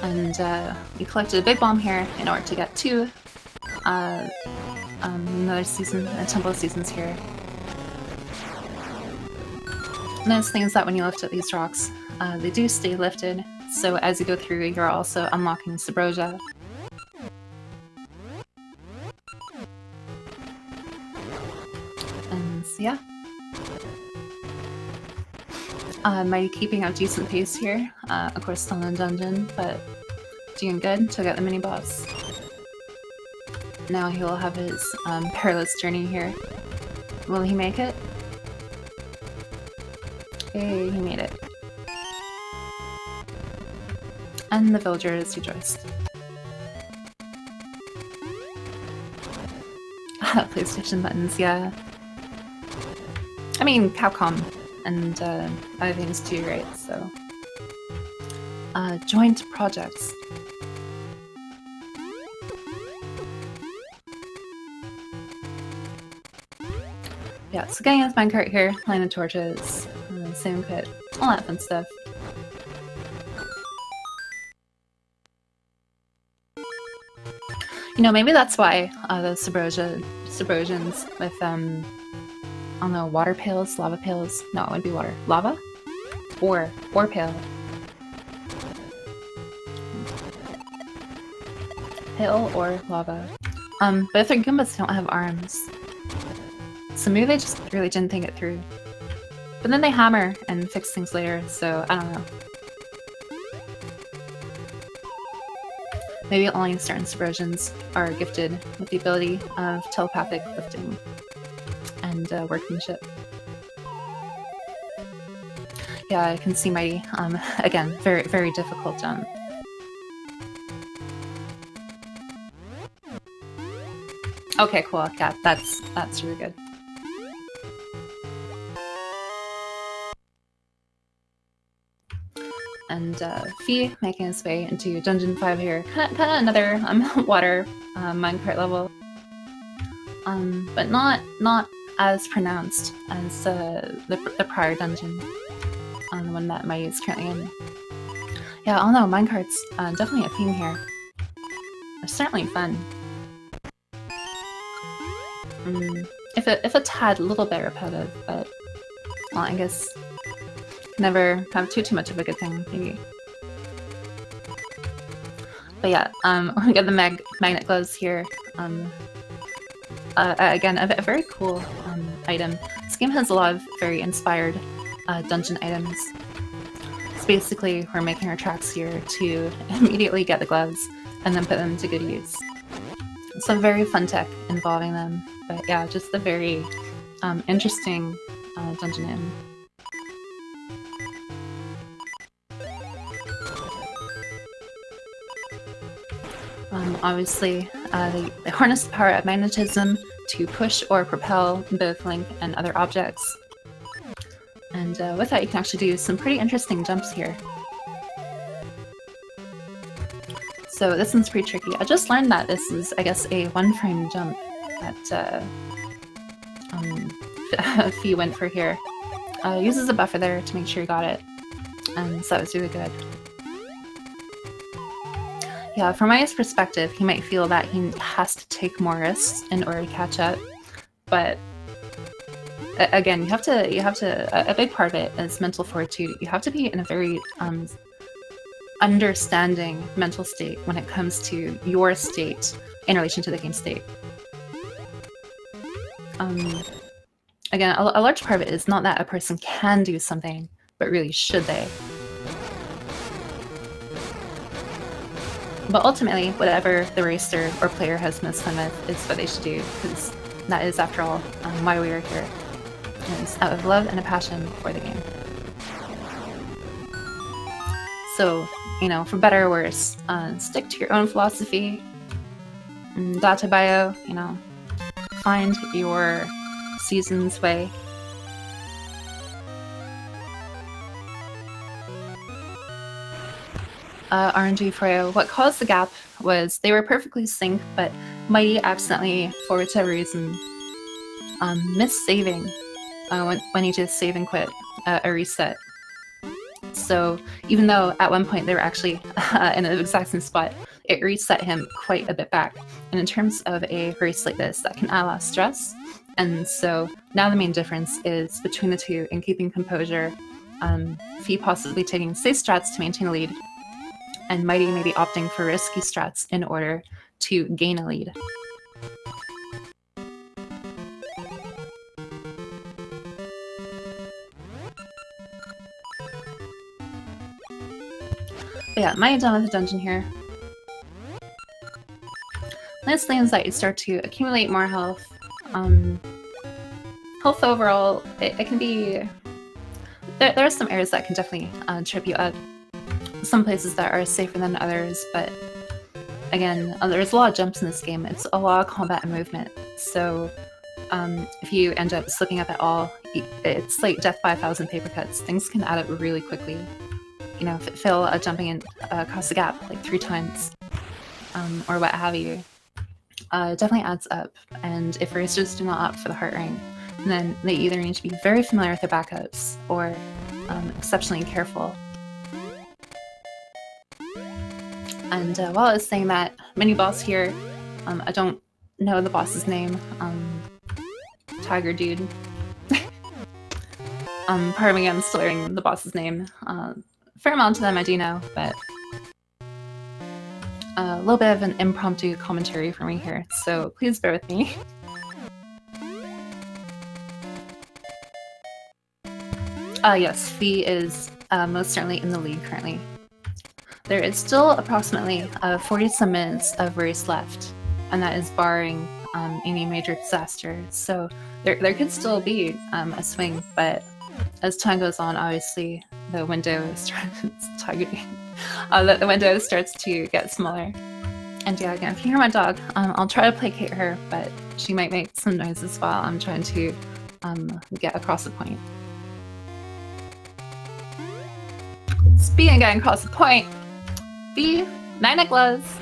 A: And we collected a big bomb here in order to get 2 another season, temple seasons here. The nice thing is that when you lift up these rocks, they do stay lifted, so as you go through, you're also unlocking Subrosia. And so yeah. Mighty keeping up decent pace here. Of course still in the dungeon, but doing good. Took out the mini-boss. Now he will have his perilous journey here. Will he make it? Hey, he made it. And the villagers rejoiced. PlayStation buttons, yeah. I mean, Capcom and other things too, right? So, joint projects. Yeah, so getting his minecart here, lighting the torches, same kit, all that fun stuff. You know, maybe that's why those Subrosians with, I don't know, water pails, lava pails? No, it would be water. Lava? Or pail. Pail or lava. But if their Goombas don't have arms, so maybe they just really didn't think it through. But then they hammer and fix things later, so I don't know. Maybe only certain Subrosians are gifted with the ability of telepathic lifting and workmanship. Yeah, I can see Mighty. Again, very, very difficult jump. Okay, cool. Yeah, that's really good. And Fee making his way into Dungeon 5 here. Kinda another water minecart level. But not as pronounced as the prior dungeon. The one that Mighty is currently in. Yeah, I don't know, minecarts, definitely a theme here. They're certainly fun. If a tad, a little bit repetitive, but well, I guess never have too much of a good thing, maybe. But yeah, we got the magnet gloves here. Again, a very cool item. This game has a lot of very inspired dungeon items. So basically, we're making our tracks here to immediately get the gloves and then put them to good use. Some very fun tech involving them, but yeah, just a very interesting dungeon item. Obviously, they harness the power of magnetism to push or propel both Link and other objects. And with that, you can actually do some pretty interesting jumps here. So this one's pretty tricky. I just learned that this is, I guess, a one-frame jump that Fee went for here. Uses a buffer there to make sure you got it, and so that was really good. Yeah, from Maya's perspective, he might feel that he has to take more risks in order to catch up, but again, you have to. A big part of it is mental fortitude. You have to be in a very understanding mental state when it comes to your state in relation to the game state. Again, a large part of it is not that a person can do something, but really should they. But ultimately, whatever the racer or player has most fun with is what they should do, because that is, after all, why we are here. And it's out of love and a passion for the game. So, you know, for better or worse, stick to your own philosophy. Data bio, you know, find your season's way. RNG for you. What caused the gap was they were perfectly synced, but Mighty accidentally, for whatever reason, missed saving when he did save and quit a reset. So even though at one point they were actually in the exact same spot, it reset him quite a bit back. And in terms of a race like this, that can add a lot of stress. And so now the main difference is between the two in keeping composure, Fee possibly taking safe strats to maintain a lead, and Mighty maybe opting for risky strats in order to gain a lead. But yeah, Mighty done with the dungeon here. Nice thing is that you start to accumulate more health. Health overall, it can be... There are some areas that can definitely trip you up. Some places that are safer than others, but again, there's a lot of jumps in this game. It's a lot of combat and movement, so if you end up slipping up at all, it's like death by 1,000 paper cuts. Things can add up really quickly. You know, Phil jumping in across the gap like 3 times, or what have you, definitely adds up. And if racers do not opt for the heart ring, then they either need to be very familiar with their backups or exceptionally careful. And while I was saying that, mini boss here, I don't know the boss's name, Tiger Dude. Pardon me, I'm still learning the boss's name. Fair amount of them I do know, but a little bit of an impromptu commentary for me here, so please bear with me. Yes, Fee is most certainly in the lead currently. There is still approximately 40-some minutes of race left, and that is barring any major disaster. So there could still be a swing, but as time goes on, obviously the window starts the window starts to get smaller. And yeah, again, if you hear my dog, I'll try to placate her, but she might make some noises while I'm trying to get across the point. Speaking of getting across the point, the magnet gloves,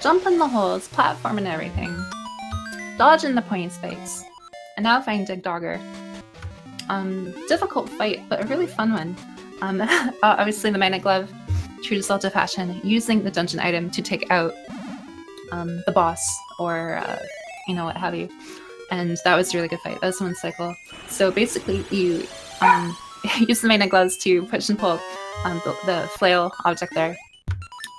A: jump in the holes, platform and everything, dodge in the pointy space, and now find Dig Dogger. Difficult fight, but a really fun one. Obviously the magnet glove, true to Zelda fashion, using the dungeon item to take out the boss or you know, what have you. And that was a really good fight. That was one cycle. So basically you use the magnet gloves to push and pull the flail object there.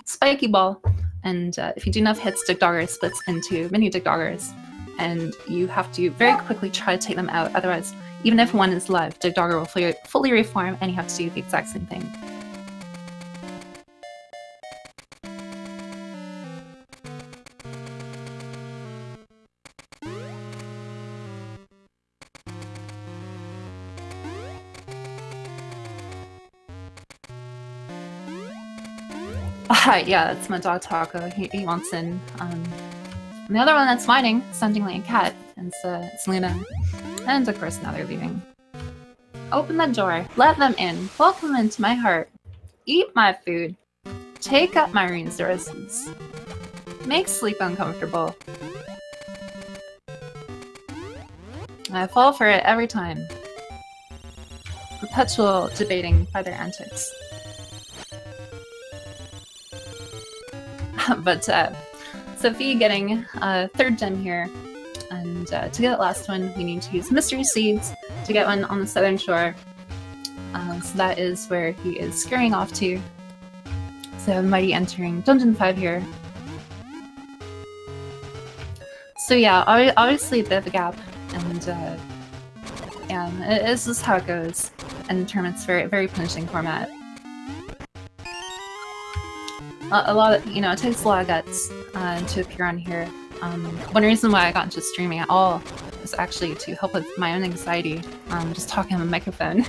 A: Spiky ball, and if you do enough hits, Dig Dogger splits into mini Dig Doggers, and you have to very quickly try to take them out. Otherwise, even if one is alive, Dig Dogger will fully reform, and you have to do the exact same thing. Yeah, that's my dog Taco. He wants in. And the other one that's whining, sounding like a cat, and it's Luna. And of course now they're leaving. Open the door. Let them in. Welcome into my heart. Eat my food. Take up my resources. Make sleep uncomfortable. I fall for it every time. Perpetual debating by their antics. But Sophie getting a 3rd gem here, and to get that last one we need to use Mystery Seeds to get one on the southern shore. So that is where he is scurrying off to. So Mighty entering Dungeon 5 here. So yeah, obviously a bit of a gap, and yeah, this is how it goes in tournaments. Very punishing format. A lot of, you know, it takes a lot of guts to appear on here. One reason why I got into streaming at all was actually to help with my own anxiety, just talking on the microphone.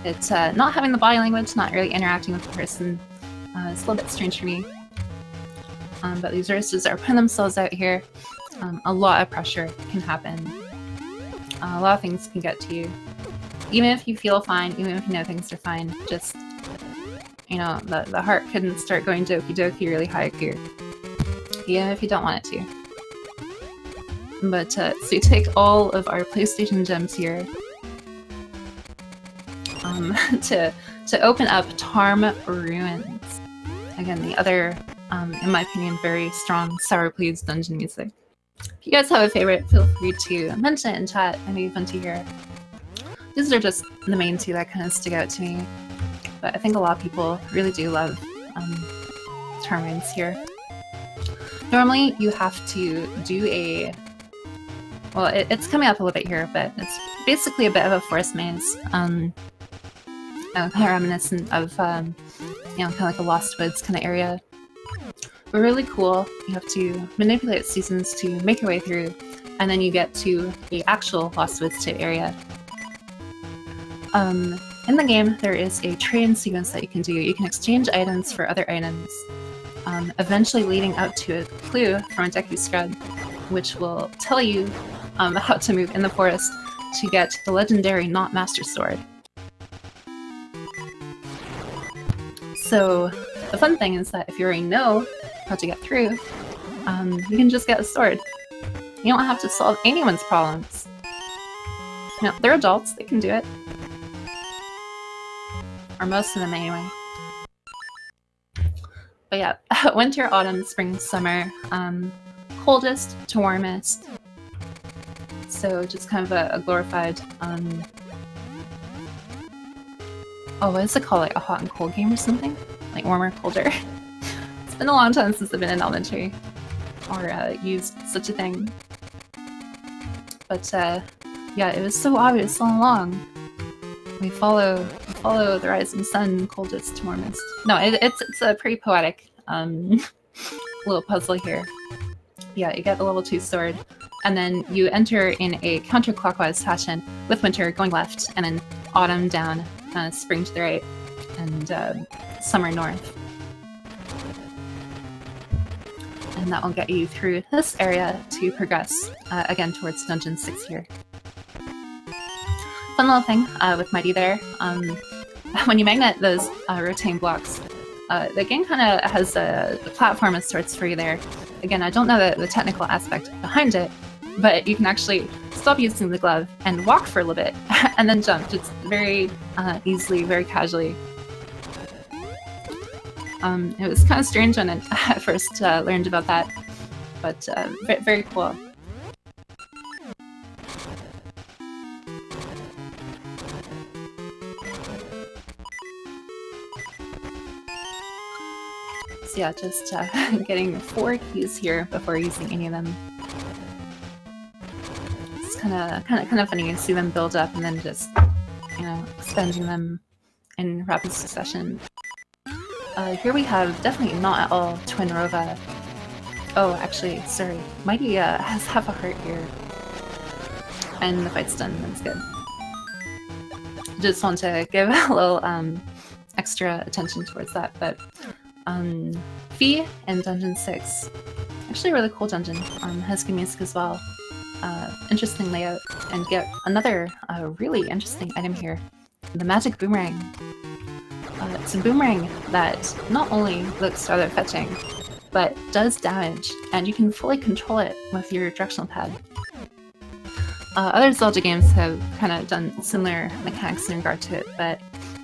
A: It's not having the body language, not really interacting with the person. It's a little bit strange for me. But these racers are putting themselves out here. A lot of pressure can happen. A lot of things can get to you. Even if you feel fine, even if you know things are fine, just you know, the heart couldn't start going doki doki really high here. Yeah, if you don't want it to. But, so you take all of our PlayStation gems here to open up Tarm Ruins. Again, the other, in my opinion, very strong Sour Please dungeon music. If you guys have a favorite, feel free to mention it in chat. It'd be fun to hear. These are just the main two that kind of stick out to me. But I think a lot of people really do love Tarm Ruins here. Normally, you have to do a... Well, it's coming up a little bit here, but it's basically a bit of a forest maze. Kind of reminiscent of, you know, kind of like a Lost Woods kind of area. But really cool. You have to manipulate seasons to make your way through, and then you get to the actual Lost Woods type area. In the game, there is a trade sequence that you can do. You can exchange items for other items, eventually leading out to a clue from a Deku Scrub, which will tell you how to move in the forest to get the legendary Not Master Sword. So the fun thing is that if you already know how to get through, you can just get a sword. You don't have to solve anyone's problems. You know, they're adults, they can do it. Or most of them anyway. But yeah, winter, autumn, spring, summer, coldest to warmest. So just kind of a glorified, oh, what is it called? Like a hot and cold game or something? Like warmer, colder. It's been a long time since I've been in elementary or used such a thing. But yeah, it was so obvious all along. We follow the rising sun, coldest to warmest. No, it's a pretty poetic little puzzle here. Yeah, you get the level 2 sword, and then you enter in a counterclockwise fashion with winter going left, and then autumn down, spring to the right, and summer north. And that will get you through this area to progress, again, towards Dungeon 6 here. Fun little thing with Mighty there, when you magnet those rotating blocks, the game kind of has a platform of sorts for you there. Again, I don't know the technical aspect behind it, but you can actually stop using the glove and walk for a little bit, and then jump, just very easily, very casually. It was kind of strange when I first learned about that, but very cool. So yeah, just getting 4 keys here before using any of them. It's kind of funny to see them build up and then just, you know, spending them in rapid succession. Here we have definitely not at all Twin Rova. Oh, actually, sorry. Mighty has half a heart here. And the fight's done, that's good. Just want to give a little extra attention towards that, but Fee in Dungeon 6. Actually a really cool dungeon. Has good music as well. Interesting layout. And get another really interesting item here. The Magic Boomerang. It's a boomerang that not only looks rather fetching, but does damage, and you can fully control it with your directional pad. Other Zelda games have kind of done similar mechanics in regard to it, but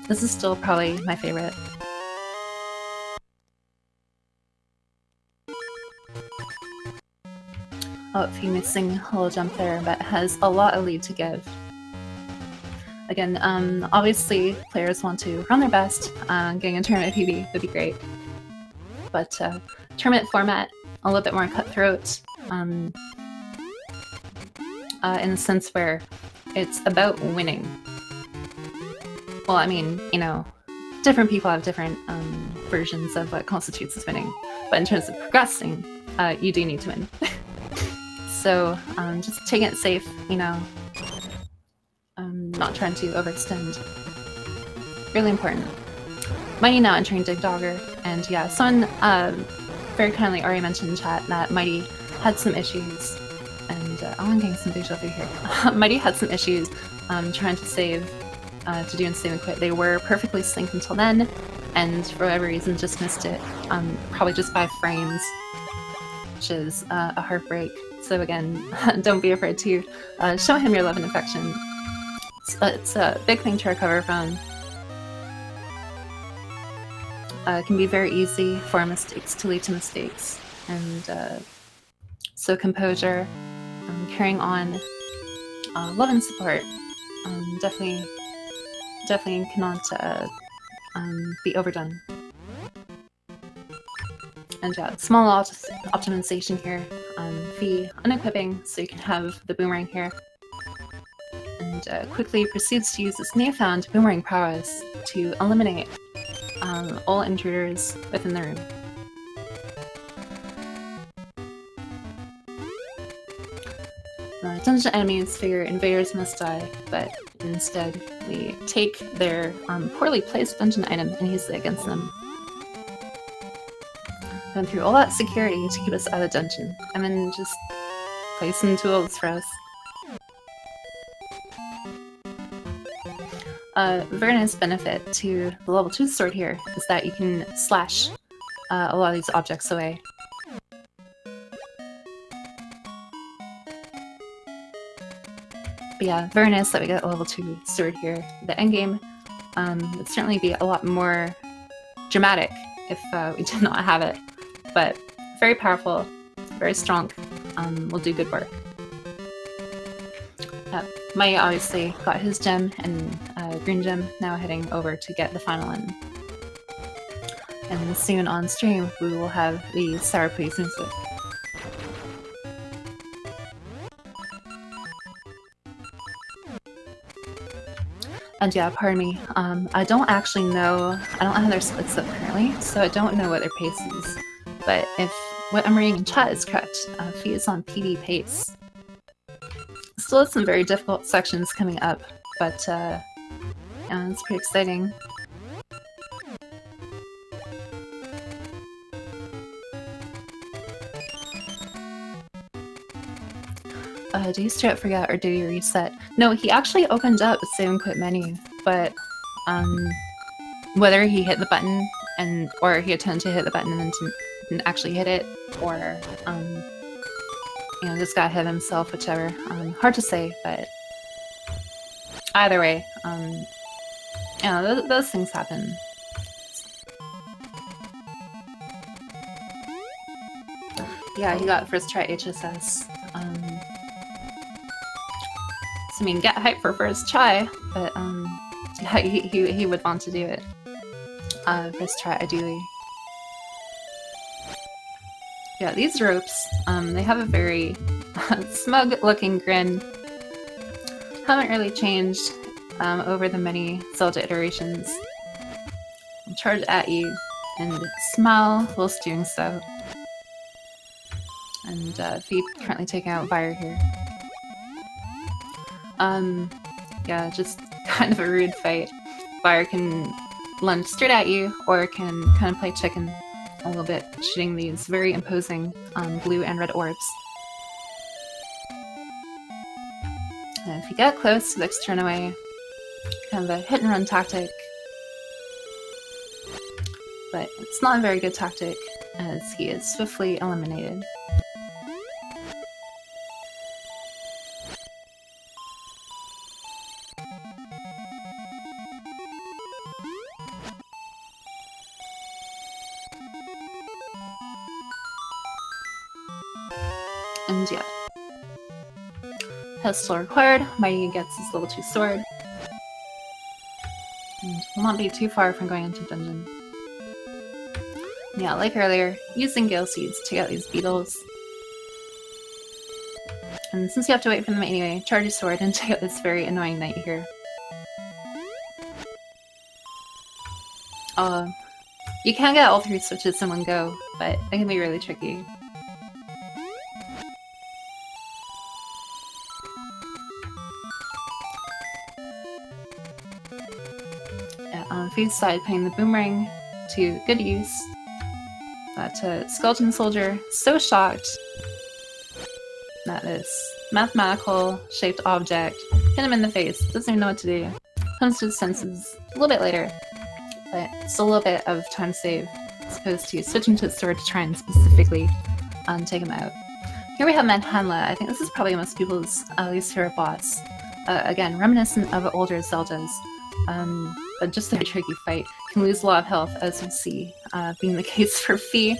A: this is still probably my favorite. Oh, if you're missing a little jump there, but has a lot of lead to give. Again, obviously players want to run their best. Getting a tournament PB would be great. But tournament format, a little bit more cutthroat. In the sense where it's about winning. Well, I mean, you know, different people have different versions of what constitutes as winning. But in terms of progressing, you do need to win. So just taking it safe, you know, not trying to overextend. Really important. Mighty now entering Dig Dogger, and yeah, someone very kindly already mentioned in chat that Mighty had some issues, and oh, I'm getting some deja vu here. Mighty had some issues trying to save, to do and save and quit. They were perfectly synced until then, and for whatever reason just missed it, probably just by frames, which is a heartbreak. So again, don't be afraid to show him your love and affection. It's a big thing to recover from. It can be very easy for mistakes to lead to mistakes, and so composure, carrying on, love and support, definitely cannot be overdone. And yeah, small optimization here. Fee unequipping, so you can have the boomerang here. And quickly proceeds to use this newfound boomerang prowess to eliminate all intruders within the room. Dungeon enemies figure invaders must die, but instead we take their poorly placed dungeon item and use it against them. Going through all that security to keep us out of the dungeon, and then just play some tools for us. A very nice benefit to the level 2 sword here is that you can slash a lot of these objects away. But yeah, very nice that we got a level 2 sword here. The endgame would certainly be a lot more dramatic if we did not have it, but very powerful, very strong, will do good work. Mai obviously got his gem, and green gem now heading over to get the final one. And soon on stream we will have the Sour Please music. And yeah, pardon me, I don't actually know, I don't know how they're splits up currently, so I don't know what their pace is. But if what I'm reading in chat is correct, Fee is on PB pace. Still have some very difficult sections coming up, but yeah, it's pretty exciting. Did he straight up forget, or did he reset? No, he actually opened up the save and quit menu, but whether he hit the button or he attempted to hit the button and then didn't actually hit it, or you know, just got hit himself, whichever. Hard to say, but either way, you know, those things happen. Yeah, he got first try HSS. I mean, get hype for first try, but yeah, he would want to do it. First try, ideally. Yeah, these ropes, they have a very smug-looking grin. Haven't really changed over the many Zelda iterations. Charge at you and smile whilst doing so. And Fee currently taking out Fire here. Yeah, just kind of a rude fight. Fire can lunge straight at you, or can kind of play chicken a little bit, shooting these very imposing blue and red orbs. And if you get close to the next turn away, kind of a hit and run tactic. But it's not a very good tactic, as he is swiftly eliminated. And yeah. Pestle required, Mighty gets his level 2 sword. And will not be too far from going into dungeon. Yeah, like earlier, using Gale Seeds to get these beetles. And since you have to wait for them anyway, charge your sword and check out this very annoying knight here. You can get all 3 switches in one go, but it can be really tricky. Fee's side putting the boomerang to good use. That skeleton soldier, so shocked that this mathematical shaped object hit him in the face, doesn't even know what to do. Comes to his senses a little bit later. but it's a little bit of time save as opposed to switching to the sword to try and specifically take him out. Here we have Manhanla. I think this is probably most people's least favorite boss. Again, reminiscent of older Zeldas, but just a very tricky fight. Can lose a lot of health, as you'll see, being the case for Fee.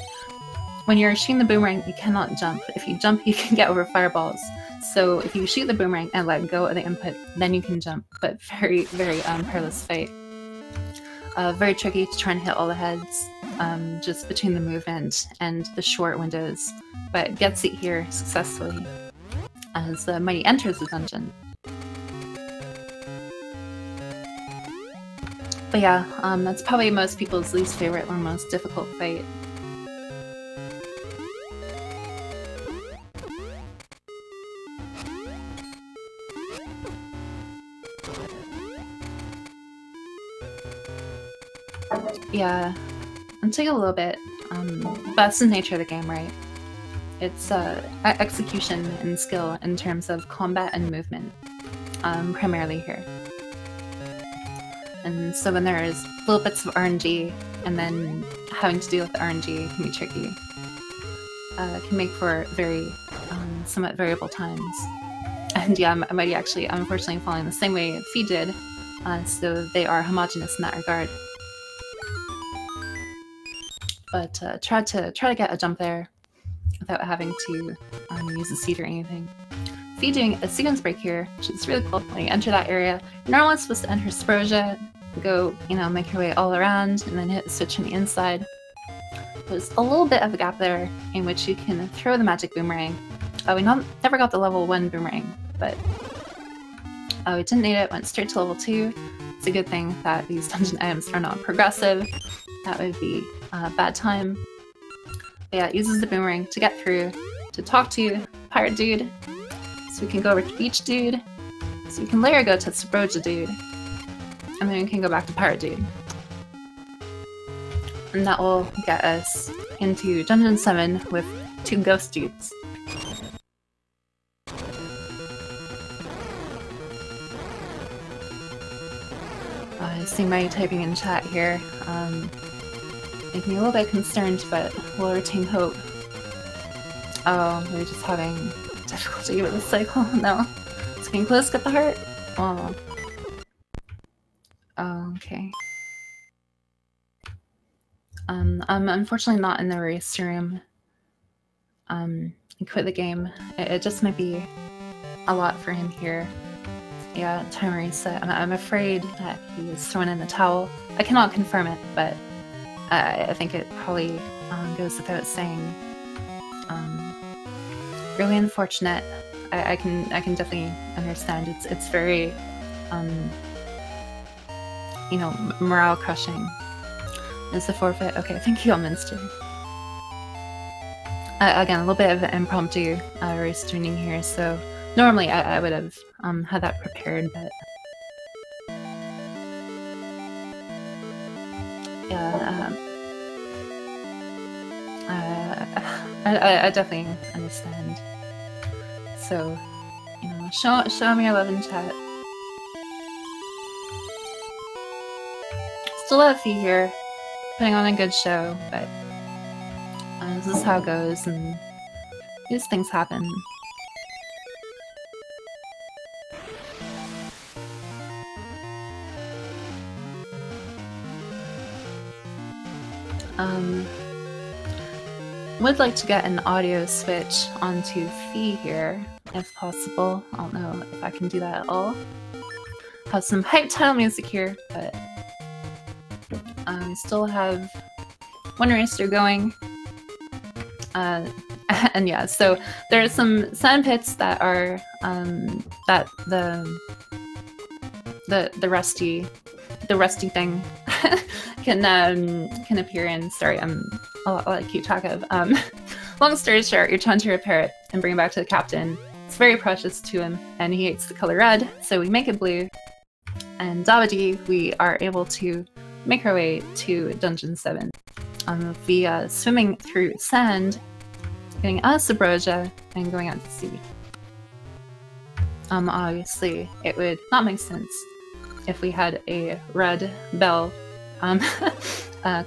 A: When you're shooting the boomerang, you cannot jump. If you jump, you can get over fireballs. So if you shoot the boomerang and let go of the input, then you can jump. But very, very perilous fight. Very tricky to try and hit all the heads, just between the movement and the short windows. But gets it here successfully as the Mighty enters the dungeon. But yeah, that's probably most people's least favorite or most difficult fight. Yeah, and take a little bit. That's the nature of the game, right? It's execution and skill in terms of combat and movement, primarily here. And so when there's little bits of RNG, and then having to deal with the RNG can be tricky. Can make for very, somewhat variable times. And yeah, Mighty actually, unfortunately, falling the same way Fee did, so they are homogeneous in that regard. But try to get a jump there without having to use a seed or anything. Fee doing a sequence break here, which is really cool. When you enter that area, you're normally supposed to enter Sporogia, go, you know, make your way all around, and then hit the switch on the inside. There's a little bit of a gap there in which you can throw the magic boomerang. We never got the level 1 boomerang, but we didn't need it, went straight to level 2. It's a good thing that these dungeon items are not progressive. That would be a bad time. But yeah, it uses the boomerang to get through, to talk to Pirate Dude, so we can go over to Beach Dude, so we can later go to Sabroja Dude, and then we can go back to Pirate Dude. And that will get us into Dungeon 7 with 2 Ghost Dudes. I see Mighty typing in chat here. Making me a little bit concerned, but we'll retain hope. Oh, we're just having difficulty with the cycle. No. It's getting close, got the heart. Oh. Oh, okay. I'm unfortunately not in the race room. He quit the game. It just might be a lot for him here. Yeah, time reset. I'm afraid that he is throwing in the towel. I cannot confirm it, but I think it probably goes without saying. Really unfortunate. I can definitely understand. It's very, you know, morale crushing. Is the forfeit? Okay, thank you, Minster. Again, a little bit of impromptu race tuning here. So normally I would have had that prepared, but yeah. I definitely understand. So, you know, show me your love in chat. Still have Fee here, putting on a good show, but this is how it goes, and these things happen. Would like to get an audio switch onto Fee here, if possible. I don't know if I can do that at all. Have some hype title music here, but still have one racer going. And yeah, so there are some sand pits that are that the rusty thing can appear in. Sorry, I'll keep track of. Long story short, you're trying to repair it and bring it back to the captain. It's very precious to him, and he hates the color red, so we make it blue. And Dabadi, we are able to make our way to Dungeon 7 via swimming through sand, getting out of Sabroja, and going out to sea. Obviously, it would not make sense if we had a red bell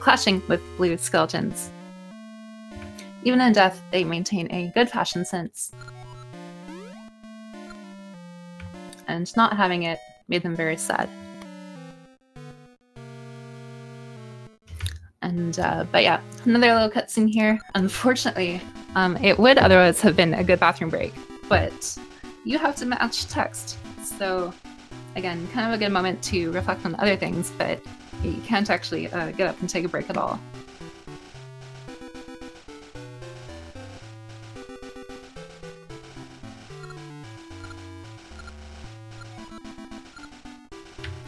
A: clashing with blue skeletons. Even in death, they maintain a good fashion sense. And not having it made them very sad. And, but yeah, another little cutscene here. Unfortunately, it would otherwise have been a good bathroom break, but you have to match text. So, again, kind of a good moment to reflect on other things, but you can't actually get up and take a break at all.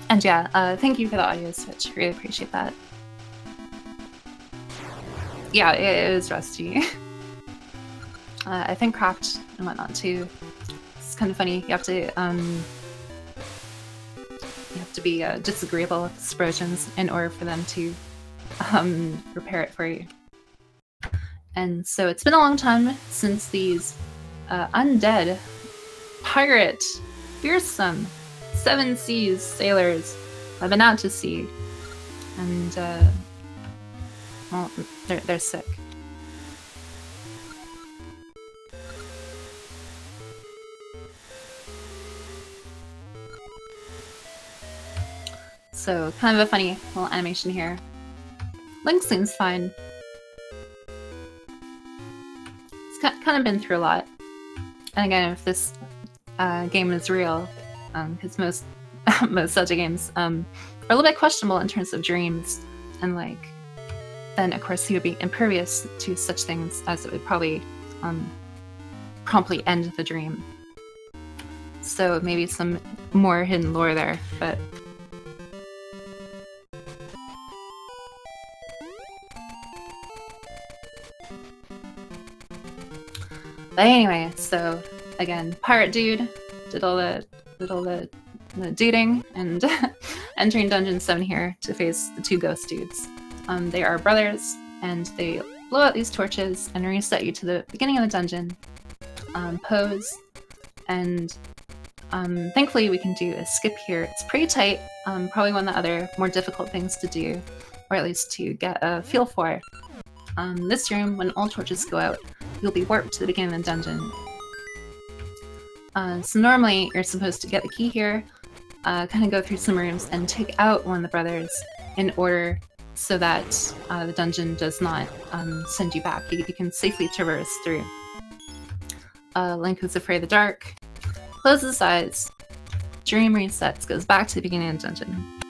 A: And yeah, thank you for the audio switch. Really appreciate that. Yeah, it was rusty. I think cracked and whatnot too. It's kind of funny. You have to be disagreeable with explosions in order for them to repair it for you. And so it's been a long time since these undead, pirate, fearsome, 7 seas sailors have been out to sea. And well, they're sick. So kind of a funny little animation here. Link seems fine. It's kind of been through a lot. And again, if this game is real, because most Zelda games are a little bit questionable in terms of dreams, and like, then of course he would be impervious to such things, as it would probably promptly end the dream. So maybe some more hidden lore there, but anyway, so again, pirate dude did all the duding and entering Dungeon 7 here to face the 2 ghost dudes. They are brothers, and they blow out these torches and reset you to the beginning of the dungeon. Pose, and thankfully we can do a skip here. It's pretty tight, probably one of the other more difficult things to do, or at least to get a feel for. This room, when all torches go out, you'll be warped to the beginning of the dungeon. So normally you're supposed to get the key here, kind of go through some rooms and take out one of the brothers in order so that the dungeon does not send you back. You can safely traverse through. Link, who's afraid of the dark, closes his eyes, dream resets, goes back to the beginning of the dungeon.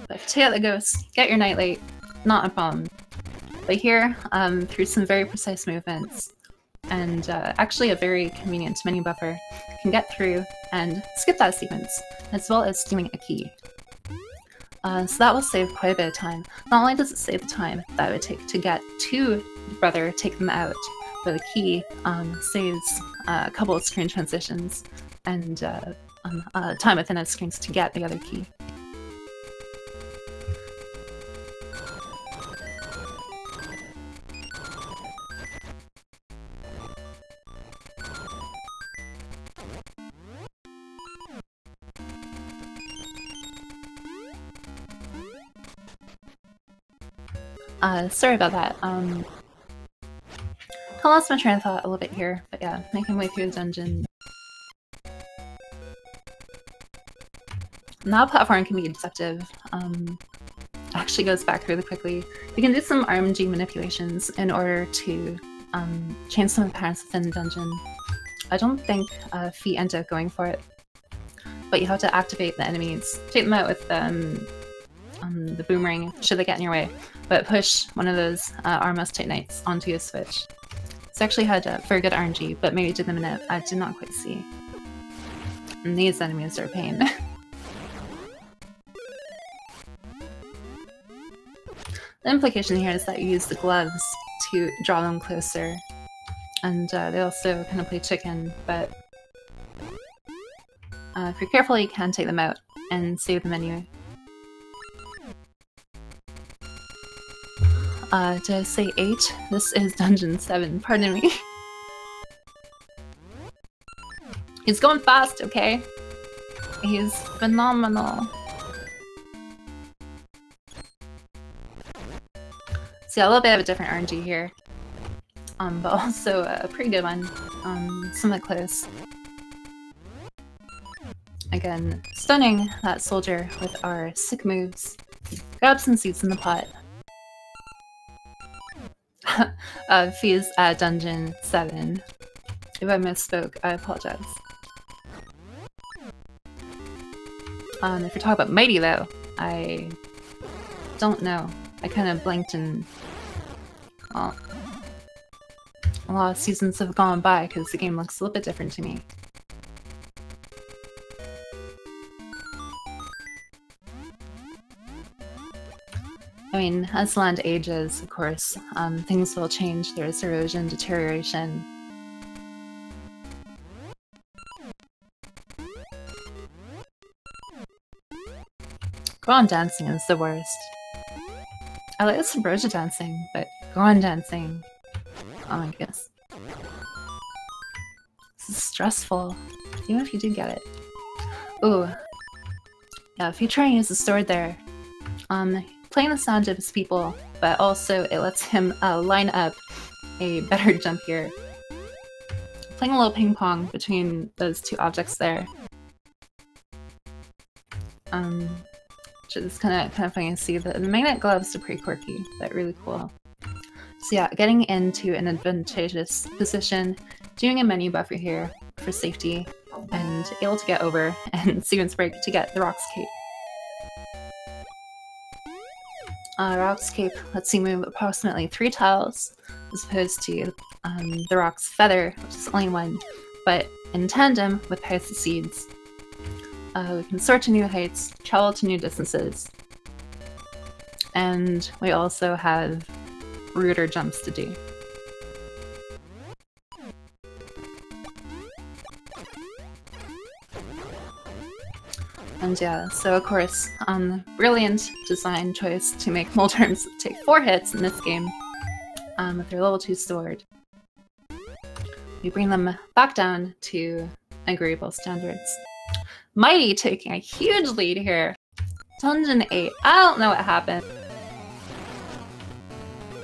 A: But if you take out the ghosts, get your night light, not a problem. But here, through some very precise movements, and actually a very convenient menu buffer, you can get through and skip that sequence, as well as stealing a key. So that will save quite a bit of time. Not only does it save the time that it would take to get to the brother, take them out, but the key saves a couple of screen transitions and time within those screens to get the other key. Sorry about that. I lost my train of thought a little bit here, but yeah, making my way through the dungeon. Now platform can be deceptive. Actually goes back really quickly. You can do some RNG manipulations in order to change some of the patterns within the dungeon. I don't think Fee end up going for it, but you have to activate the enemies. Take them out with the boomerang should they get in your way, but push one of those Armos Titanites onto a switch. It's actually had very good RNG, but maybe did them in it. I did not quite see. And these enemies are a pain. The implication here is that you use the gloves to draw them closer, and they also kind of play chicken, but if you're careful you can take them out and save the menu. Did I say 8? This is Dungeon 7, pardon me. He's going fast, okay? He's phenomenal. So yeah, a little bit of a different RNG here. But also a pretty good one. Somewhat close. Again, stunning that soldier with our sick moves. Grab some seeds in the pot. Fee's at dungeon 7. If I misspoke, I apologize. If you're talking about Mighty though, I don't know. I kind of blanked and well, a lot of seasons have gone by because the game looks a little bit different to me. I mean, as land ages, of course, things will change. There's erosion, deterioration. Goron dancing is the worst. I like some Roja dancing, but Goron dancing, oh my goodness. This is stressful, even if you do get it. Ooh. Yeah, if you try and use the sword there, playing the sound of his people, but also it lets him line up a better jump here. Playing a little ping pong between those two objects there. Which is kind of funny to see. The magnet gloves are pretty quirky, but really cool. So yeah, getting into an advantageous position, doing a menu buffer here for safety, and able to get over and Seaman's Break to get the Rock's Cape. Rock's Cape lets you move approximately 3 tiles, as opposed to the Rock's Feather, which is only 1, but in tandem with House of Seeds. We can soar to new heights, travel to new distances, and we also have ruder jumps to do. And yeah, so of course, brilliant design choice to make Moldarms take 4 hits in this game with their level 2 sword. We bring them back down to agreeable standards. Mighty taking a huge lead here. Dungeon 8. I don't know what happened.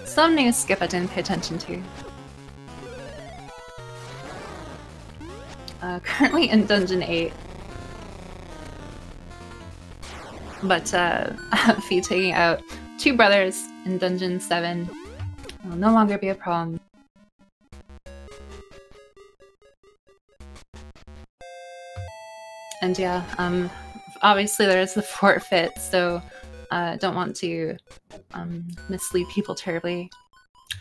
A: Some new skip I didn't pay attention to. Currently in Dungeon 8. But Fee taking out 2 brothers in Dungeon 7 will no longer be a problem. And yeah, obviously there's the forfeit, so don't want to mislead people terribly.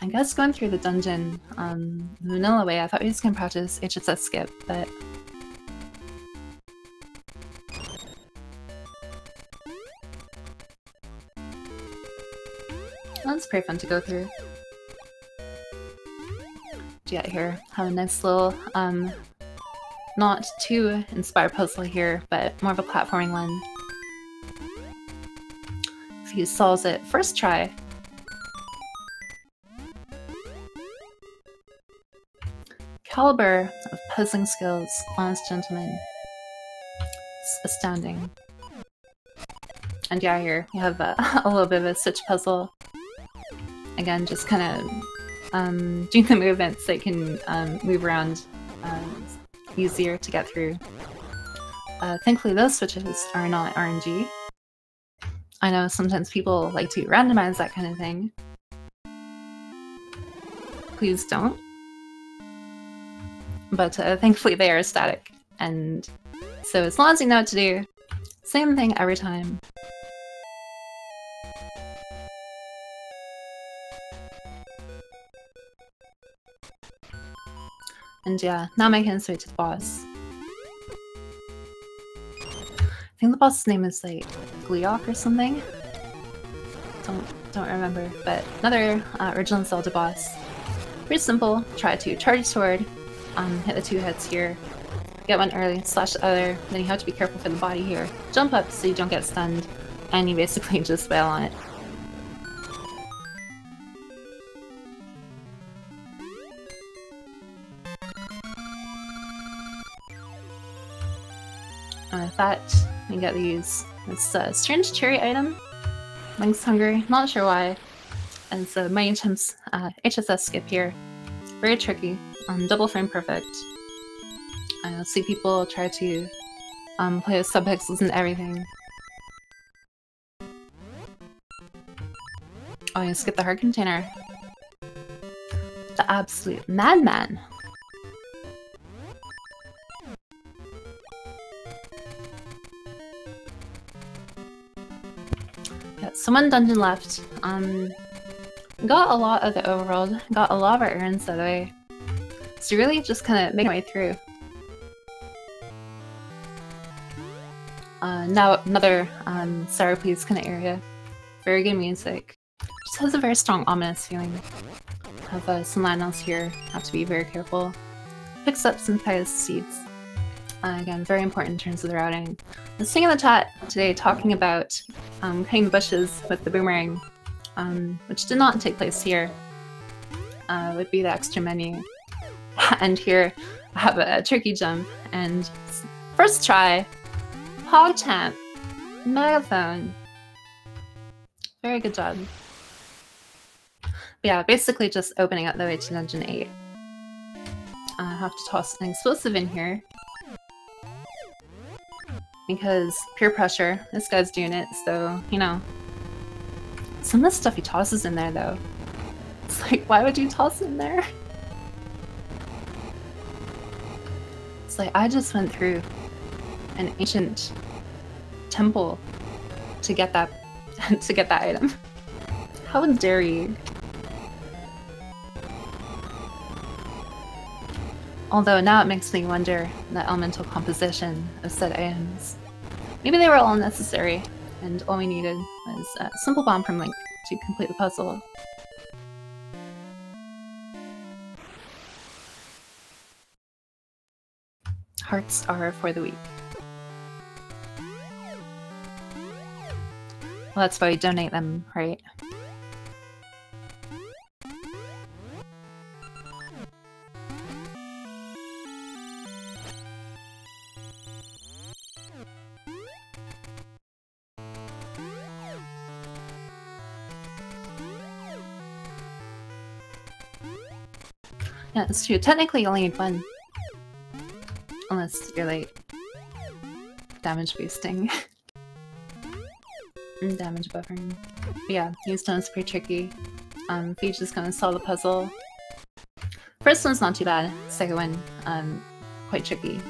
A: I guess going through the dungeon the vanilla way, I thought we was going to practice HSS skip, but that's pretty fun to go through. Yeah, here, have a nice little not too inspired puzzle here, but more of a platforming one. If he solves it first try. Caliber of puzzling skills on this gentleman. It's astounding. And yeah, here you have a little bit of a switch puzzle. Again, just kind of doing the movements so you can move around easier to get through. Thankfully those switches are not RNG. I know sometimes people like to randomize that kind of thing. Please don't. But thankfully they are static, and so as long as you know what to do, same thing every time. And yeah, now making his way to the boss. I think the boss's name is like Gleok or something. Don't remember, but another original Zelda boss. Pretty simple. Try to charge your sword, hit the 2 hits here, get one early, slash the other, then you have to be careful for the body here. Jump up so you don't get stunned, and you basically just bail on it. With that, we get these. It's a strange cherry item. Link's hungry. Not sure why. And so mghtymth's HSS skip here, very tricky, double frame perfect. I see people try to play with subpixels and everything. Oh, you skip the heart container. The absolute madman. Yeah, so one dungeon left. Got a lot of the overworld, got a lot of our errands out of the way. So really just kind of make my way through. Now another Sour Please kind of area. Very good music. Just has a very strong ominous feeling. Have some landmines here, have to be very careful. Picks up some Pegasus seeds. Again, very important in terms of the routing. I was seeing in the chat today talking about cutting the bushes with the boomerang, which did not take place here. Would be the extra menu. And here I have a tricky jump, and first try, PogChamp, Megaphone. Very good job. But yeah, basically just opening up the way to Dungeon 8. I have to toss an explosive in here. Because peer pressure, this guy's doing it, so, you know. Some of the stuff he tosses in there, though. It's like, why would you toss it in there? It's like, I just went through an ancient temple to get that item. How dare you? Although now it makes me wonder the elemental composition of said items. Maybe they were all necessary, and all we needed was a simple bomb from Link to complete the puzzle. Hearts are for the weak. Well, that's why we donate them, right? Yeah, it's true. Technically, you only need one. Unless you're like damage boosting. And damage buffering. But yeah, Use-Stone is pretty tricky. Feige is gonna solve the puzzle. First one's not too bad. Second one, quite tricky.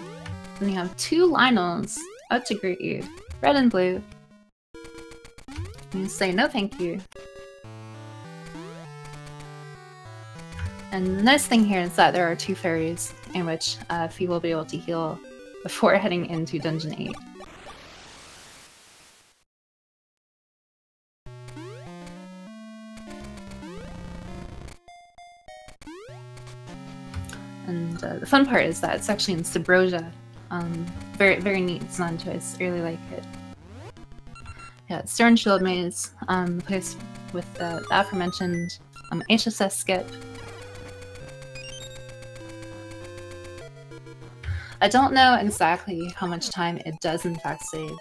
A: Then you have two Lionels out to greet you. Red and blue. You say no thank you. And the nice thing here is that there are two fairies in which Fee will be able to heal before heading into Dungeon 8. And the fun part is that it's actually in Subrosia. Very, very neat design choice. I really like it. Yeah, Stern Shield Maze, the place with the aforementioned HSS skip. I don't know exactly how much time it does in fact save.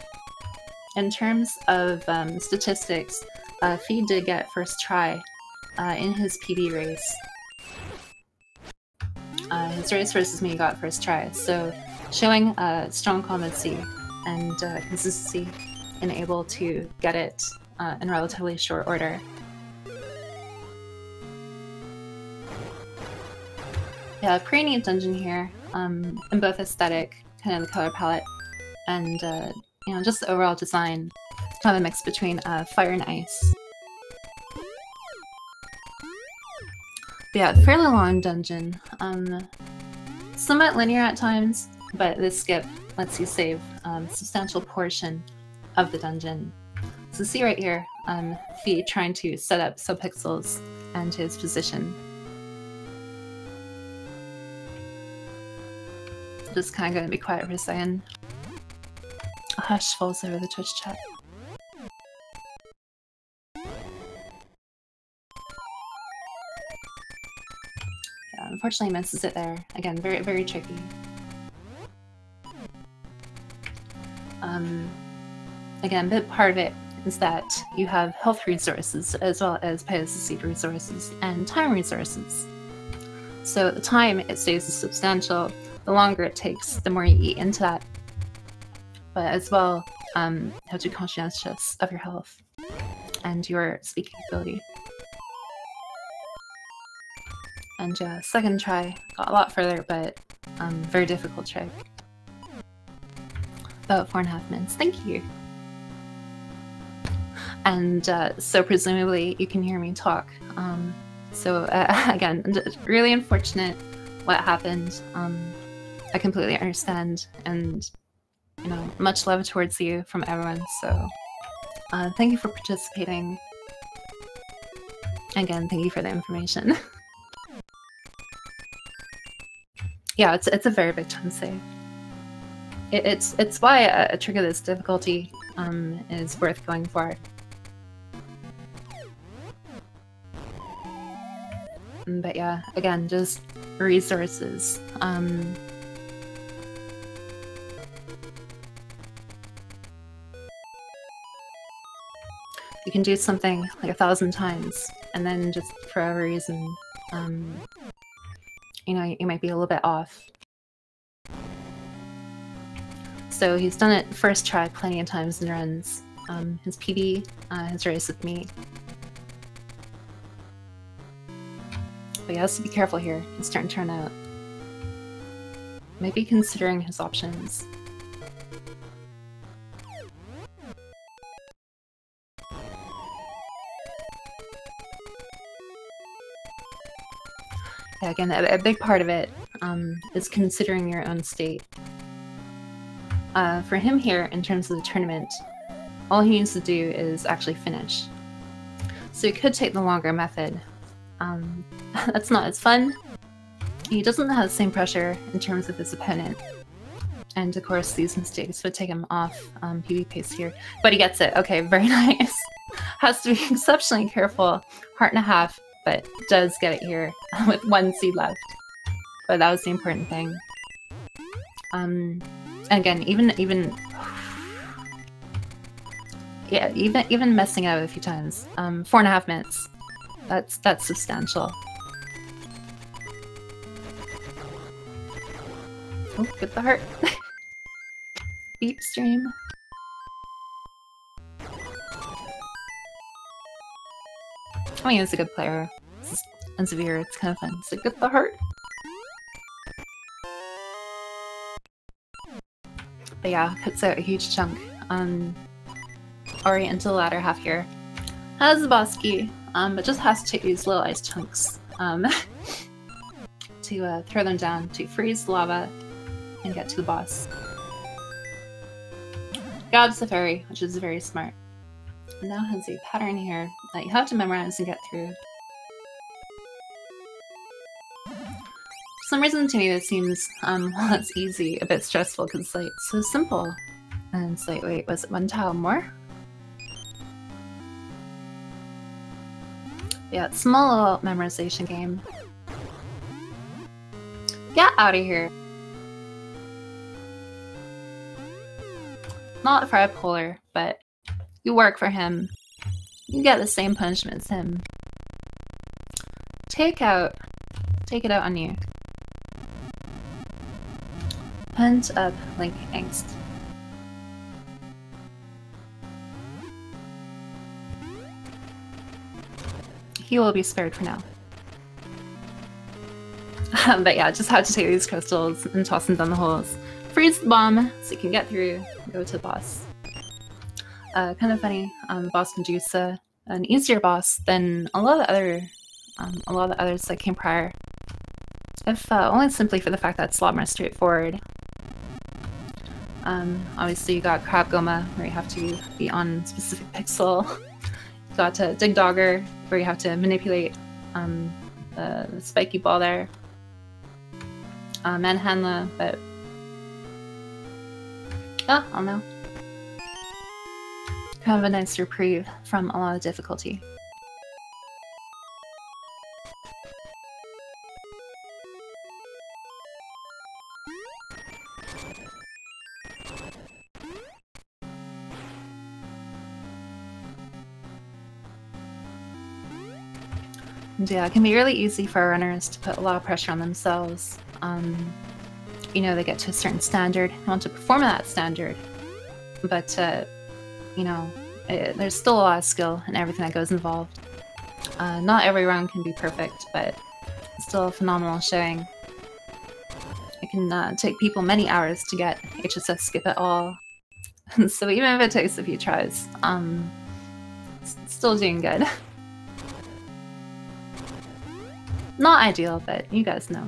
A: In terms of statistics, Fee did get first try in his PB race. His race versus me got first try, so showing strong competency and consistency and able to get it in relatively short order. Yeah, pretty neat dungeon here, in both aesthetic, kind of the color palette, and you know, just the overall design. It's kind of a mix between fire and ice. But yeah, fairly long dungeon. Somewhat linear at times, but this skip lets you save a substantial portion of the dungeon. So see right here, Fee trying to set up subpixels and his position. Just kind of gonna be quiet for a second. A hush falls over the Twitch chat. Yeah, unfortunately misses it there. Again, very, very tricky. Again, but part of it is that you have health resources as well as Pegasus Seed resources and time resources. So the time it stays substantial, the longer it takes, the more you eat into that. But as well, you have to be conscientious of your health and your speaking ability. And yeah, second try, got a lot further, but very difficult trick. About 4.5 minutes, thank you. And so presumably you can hear me talk. So again, really unfortunate what happened. I completely understand, and you know, much love towards you from everyone. So thank you for participating. Again, thank you for the information. Yeah, it's a very big time save. It's why a trick of this difficulty is worth going for. But yeah, again, just resources. You can do something like 1,000 times, and then just for whatever reason, you know, you might be a little bit off. So he's done it first try plenty of times in runs. His PB, his race with me. But he has to be careful here. He's starting to turn out. Maybe considering his options. Yeah, again, a big part of it is considering your own state. For him here, in terms of the tournament, all he needs to do is actually finish. So he could take the longer method. That's not as fun. He doesn't have the same pressure in terms of his opponent. And of course, these mistakes would take him off PB pace here. But he gets it. Okay, very nice. Has to be exceptionally careful. Heart and a half, but does get it here with 1 seed left. But that was the important thing. And again, even messing out a few times. 4.5 minutes. That's substantial. Oh, get the heart. Beep stream. I mean, he's a good player. And severe, it's kind of fun. So get the heart. But yeah, puts out a huge chunk. Already into the latter half here. Has the boss key, but just has to take these little ice chunks to throw them down to freeze the lava and get to the boss. Grabs the fairy, which is very smart. And now has a pattern here that you have to memorize and get through. For some reason to me this seems, well, it's easy, a bit stressful because it's like so simple. And it's like, wait, was it 1 tile more? Yeah, it's a small little memorization game. Get out of here. Not for a polar, but you work for him. You get the same punishment as him. Take it out on you. Hunt up Link Angst. He will be spared for now. But yeah, just had to take these crystals and toss them down the holes. Freeze the bomb so you can get through, go to the boss. Kind of funny, boss Medusa, an easier boss than a lot of the others that came prior. If only simply for the fact that it's a lot more straightforward. Obviously you got Crab Goma, where you have to be on specific pixel. You got Dig Dogger, where you have to manipulate the spiky ball there. Manhandla, but oh, I don't know. Kind of a nice reprieve from a lot of difficulty. And yeah, it can be really easy for runners to put a lot of pressure on themselves. You know, they get to a certain standard, want to perform at that standard, but you know, there's still a lot of skill and everything that goes involved. Not every run can be perfect, but it's still a phenomenal showing. It can take people many hours to get HSS skip at all. So even if it takes a few tries, it's still doing good. Not ideal, but you guys know.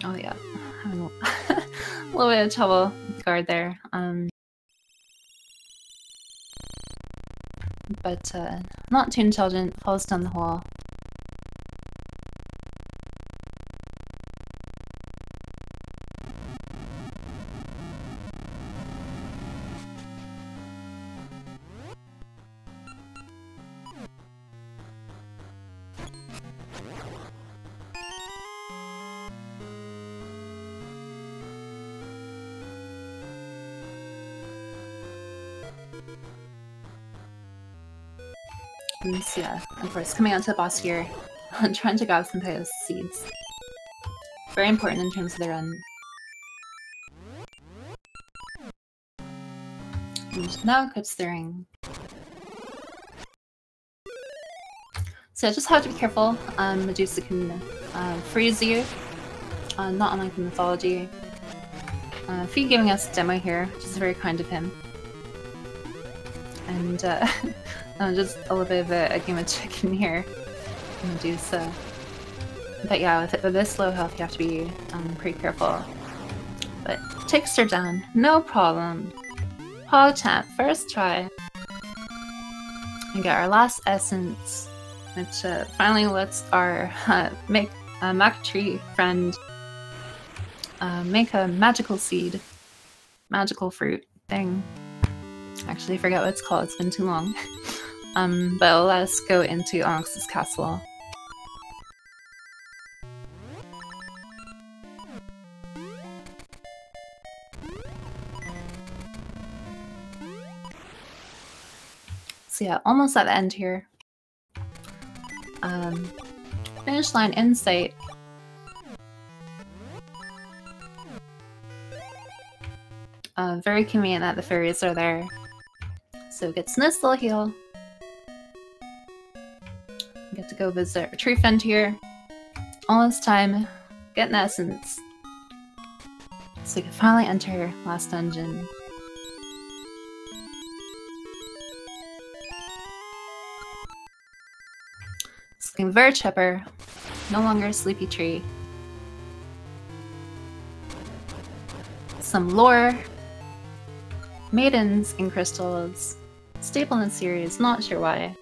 A: Oh yeah, having a little bit of trouble with the guard there. But not too intelligent, falls down the hole. And so, yeah, of course, coming out to the boss here, trying to grab some Pegasus seeds. Very important in terms of the run. And now equips the ring. So just have to be careful. Medusa can freeze you, not unlike the mythology. Fee giving us a demo here, which is very kind of him. And just a little bit of a game of chicken here, Medusa. But yeah, with this low health, you have to be pretty careful. But takes her down, no problem. Hog tap, first try. We get our last essence, which finally lets our mghtymth friend make a magical seed, magical fruit thing. Actually, I forget what it's called, it's been too long. But it'll let us go into Onyx's castle. So yeah, almost at the end here. Finish line in sight. Very convenient that the fairies are there. So it gets this little heal. We get to go visit our tree friend here. All this time, get an essence. So we can finally enter last dungeon. It's looking very chipper. No longer a sleepy tree. Some lore. Maidens in crystals. Staple in the series, not sure why.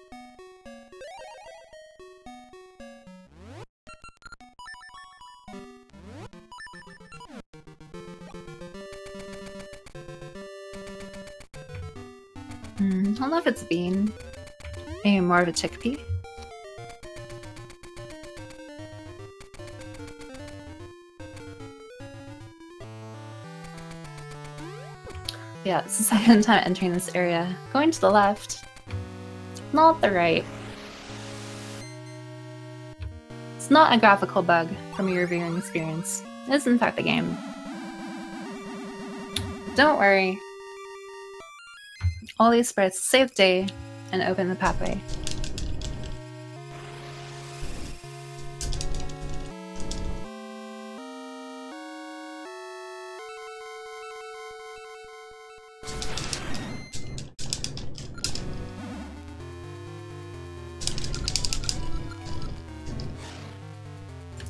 A: I don't know if it's bean. Maybe more of a chickpea. Yeah, it's the second time entering this area. Going to the left, not the right. It's not a graphical bug from your viewing experience. It is in fact the game. Don't worry. All these sprites save the day and open the pathway.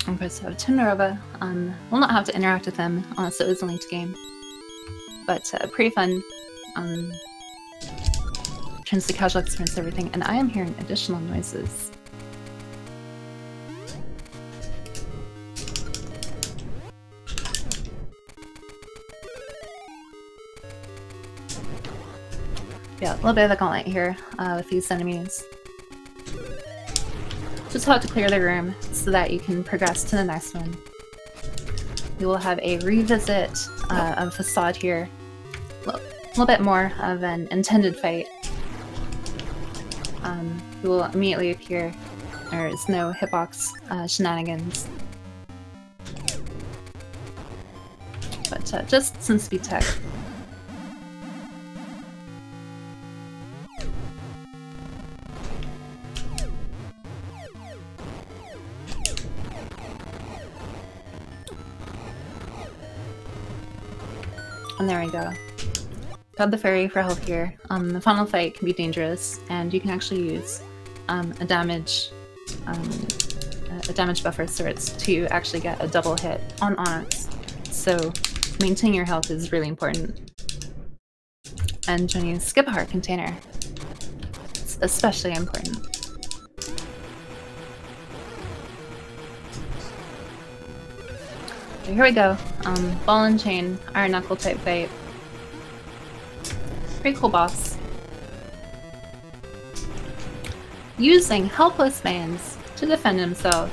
A: Okay, so Tinderova, we'll not have to interact with them unless it was a linked game. But pretty fun. Turns the casual experience everything, and I am hearing additional noises. Yeah, a little bit of a gauntlet here with these enemies. Just how to clear the room so that you can progress to the next one. We will have a revisit of Facade here. A little bit more of an intended fight. We will immediately appear There's no hitbox shenanigans. But just some speed tech. And there we go. Got the fairy for health here. The final fight can be dangerous, and you can actually use a damage buffer sorts to actually get a double hit on Onyx. So maintaining your health is really important. And when you skip a heart container, it's especially important. So here we go. Ball and chain, iron knuckle type fight. Pretty cool boss. Using helpless mains to defend himself.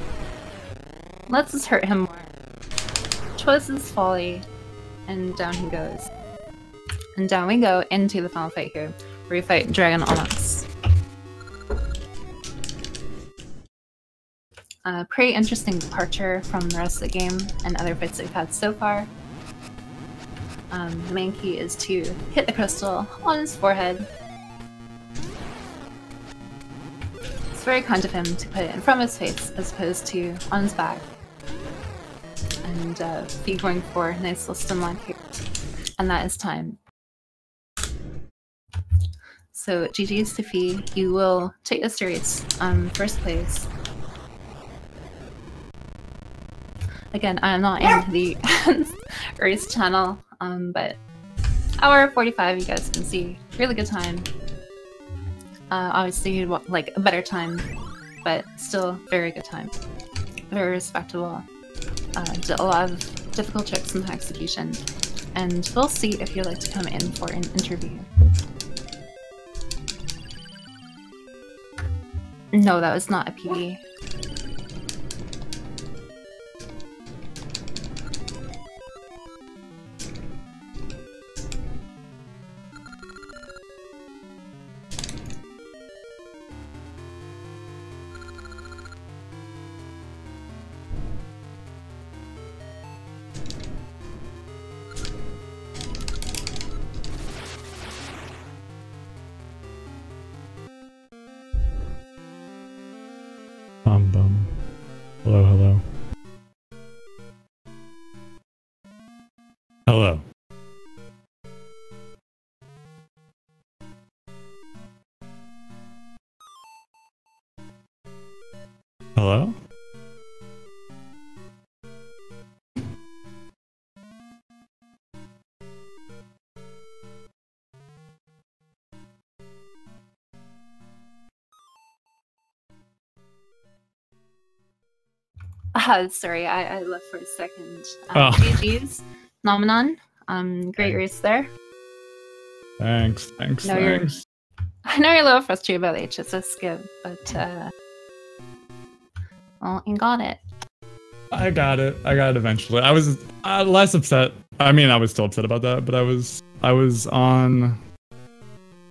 A: Lets us hurt him more. Choices folly, and down he goes. And down we go into the final fight here, where we fight Dragon Onyx. Pretty interesting departure from the rest of the game and other fights that we've had so far. The main key is to hit the crystal on his forehead. It's very kind of him to put it in front of his face as opposed to on his back. And be going for a nice little stun lock here. And that is time. So GG's to Fee. You will take this race first place. Again, I am not in the race channel, but hour 45 you guys can see. Really good time. Obviously you'd want like a better time, but still very good time. Very respectable. Did a lot of difficult tricks in the execution. And we'll see if you'd like to come in for an interview. No, that was not a PB.
B: Hello, hello. Hello. Hello?
A: Sorry, I left for a second. GG's, Phoenomenon. Great race there.
B: Thanks.
A: I know you're a little frustrated about the HSS skip, but well, you got it.
B: I got it eventually. I was less upset. I mean, I was still upset about that, but I was on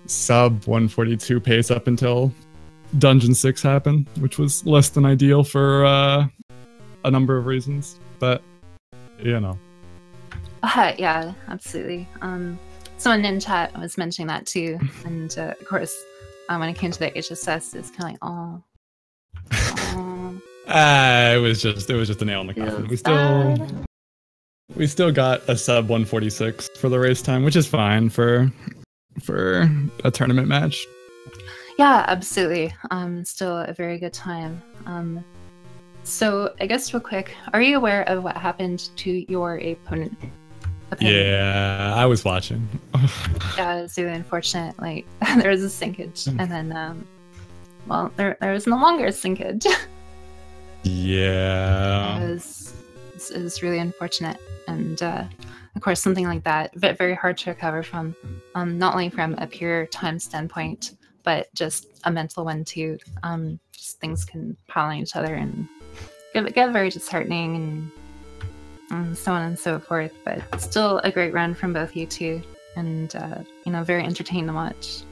B: sub 142 pace up until Dungeon 6 happened, which was less than ideal for a number of reasons, but you know.
A: Yeah, absolutely. Someone in chat was mentioning that too, and of course, when it came to the HSS, it's kind of like, oh.
B: It was just a nail in the coffin. We still got a sub 146 for the race time, which is fine for a tournament match.
A: Yeah, absolutely. Still a very good time. So I guess real quick, are you aware of what happened to your opponent?
B: Yeah, I was watching.
A: Yeah, it's really unfortunate. Like there was a sinkage, and then well, there was no longer a sinkage.
B: Yeah.
A: It was really unfortunate, and of course something like that very hard to recover from, not only from a pure time standpoint, but just a mental one too. Just things can pile on each other and get very disheartening and so on and so forth. But still a great run from both you two, and you know, very entertaining to watch.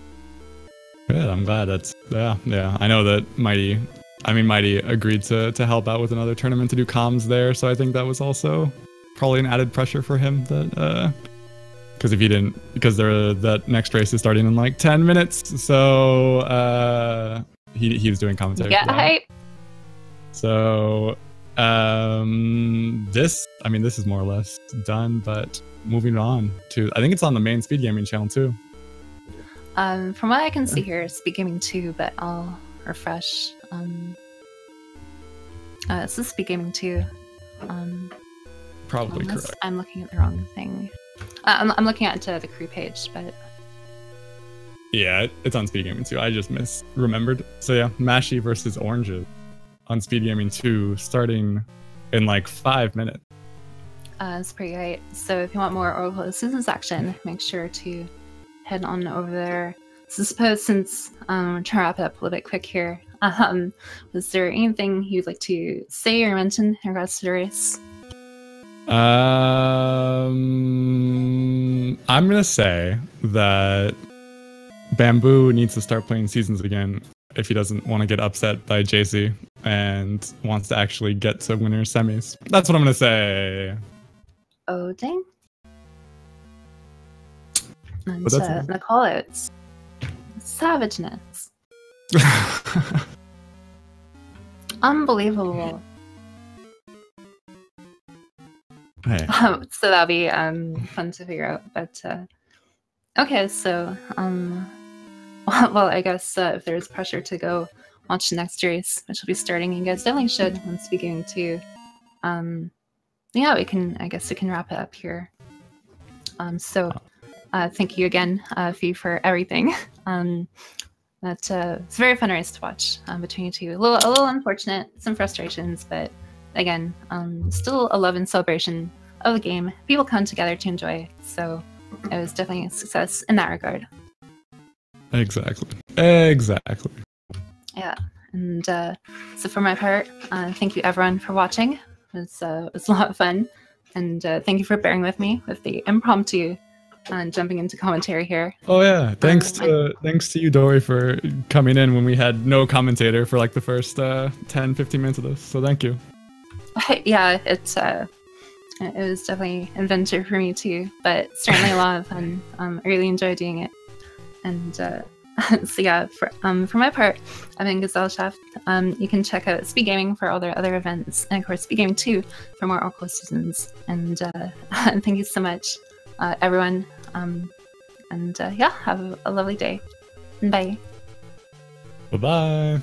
B: Good. I'm glad. That's yeah. I know that Mighty. I mean, Mighty agreed to help out with another tournament to do comms there, so I think that was also probably an added pressure for him that because if he didn't, because that next race is starting in like 10 minutes, so he was doing commentary.
A: Get hype.
B: So this is more or less done, but moving on to, I think it's on the main Speed Gaming channel too.
A: From what I can see here, Speed Gaming 2, but I'll refresh. This is Speed Gaming 2.
B: Probably correct.
A: I'm looking at the wrong thing. I'm looking at the crew page, but
B: yeah, it's on Speed Gaming 2. I just misremembered. So yeah, Mashy versus Oranges on Speed Gaming 2, starting in like 5 minutes.
A: It's pretty great. So if you want more Oracle of Seasons action, make sure to head on over there. So suppose since I'm trying to wrap it up a little bit quick here, was there anything you'd like to say or mention in regards to the race?
B: I'm gonna say that Bamboo needs to start playing Seasons again if he doesn't want to get upset by JC and wants to actually get to winners semis. That's what I'm gonna say.
A: Oh dang! And the callouts, savageness, unbelievable.
B: Hey.
A: So that'll be fun to figure out. But okay, so well, I guess if there's pressure to go watch the next race, which will be starting, you guys definitely should once we get into. Yeah, I guess we can wrap it up here. So thank you again, Fee, for everything. It's a very fun race to watch between you two. A little unfortunate, some frustrations, but again, still a love and celebration of the game. People come together to enjoy, so it was definitely a success in that regard.
B: Exactly.
A: Yeah, and so for my part, thank you everyone for watching. It was a lot of fun, and thank you for bearing with me with the impromptu jumping into commentary here.
B: Oh yeah, thanks to you, Dory, for coming in when we had no commentator for like the first 10-15 minutes of this. So thank you.
A: Yeah, it was definitely an adventure for me too, but certainly a lot of fun. I really enjoyed doing it, and so yeah, for my part, I've been Gazelle-Shaft. You can check out Speed Gaming for all their other events, and of course Speed Gaming 2 for more Oracle Seasons. And thank you so much, everyone. And yeah, have a lovely day. Bye.
B: Bye-bye.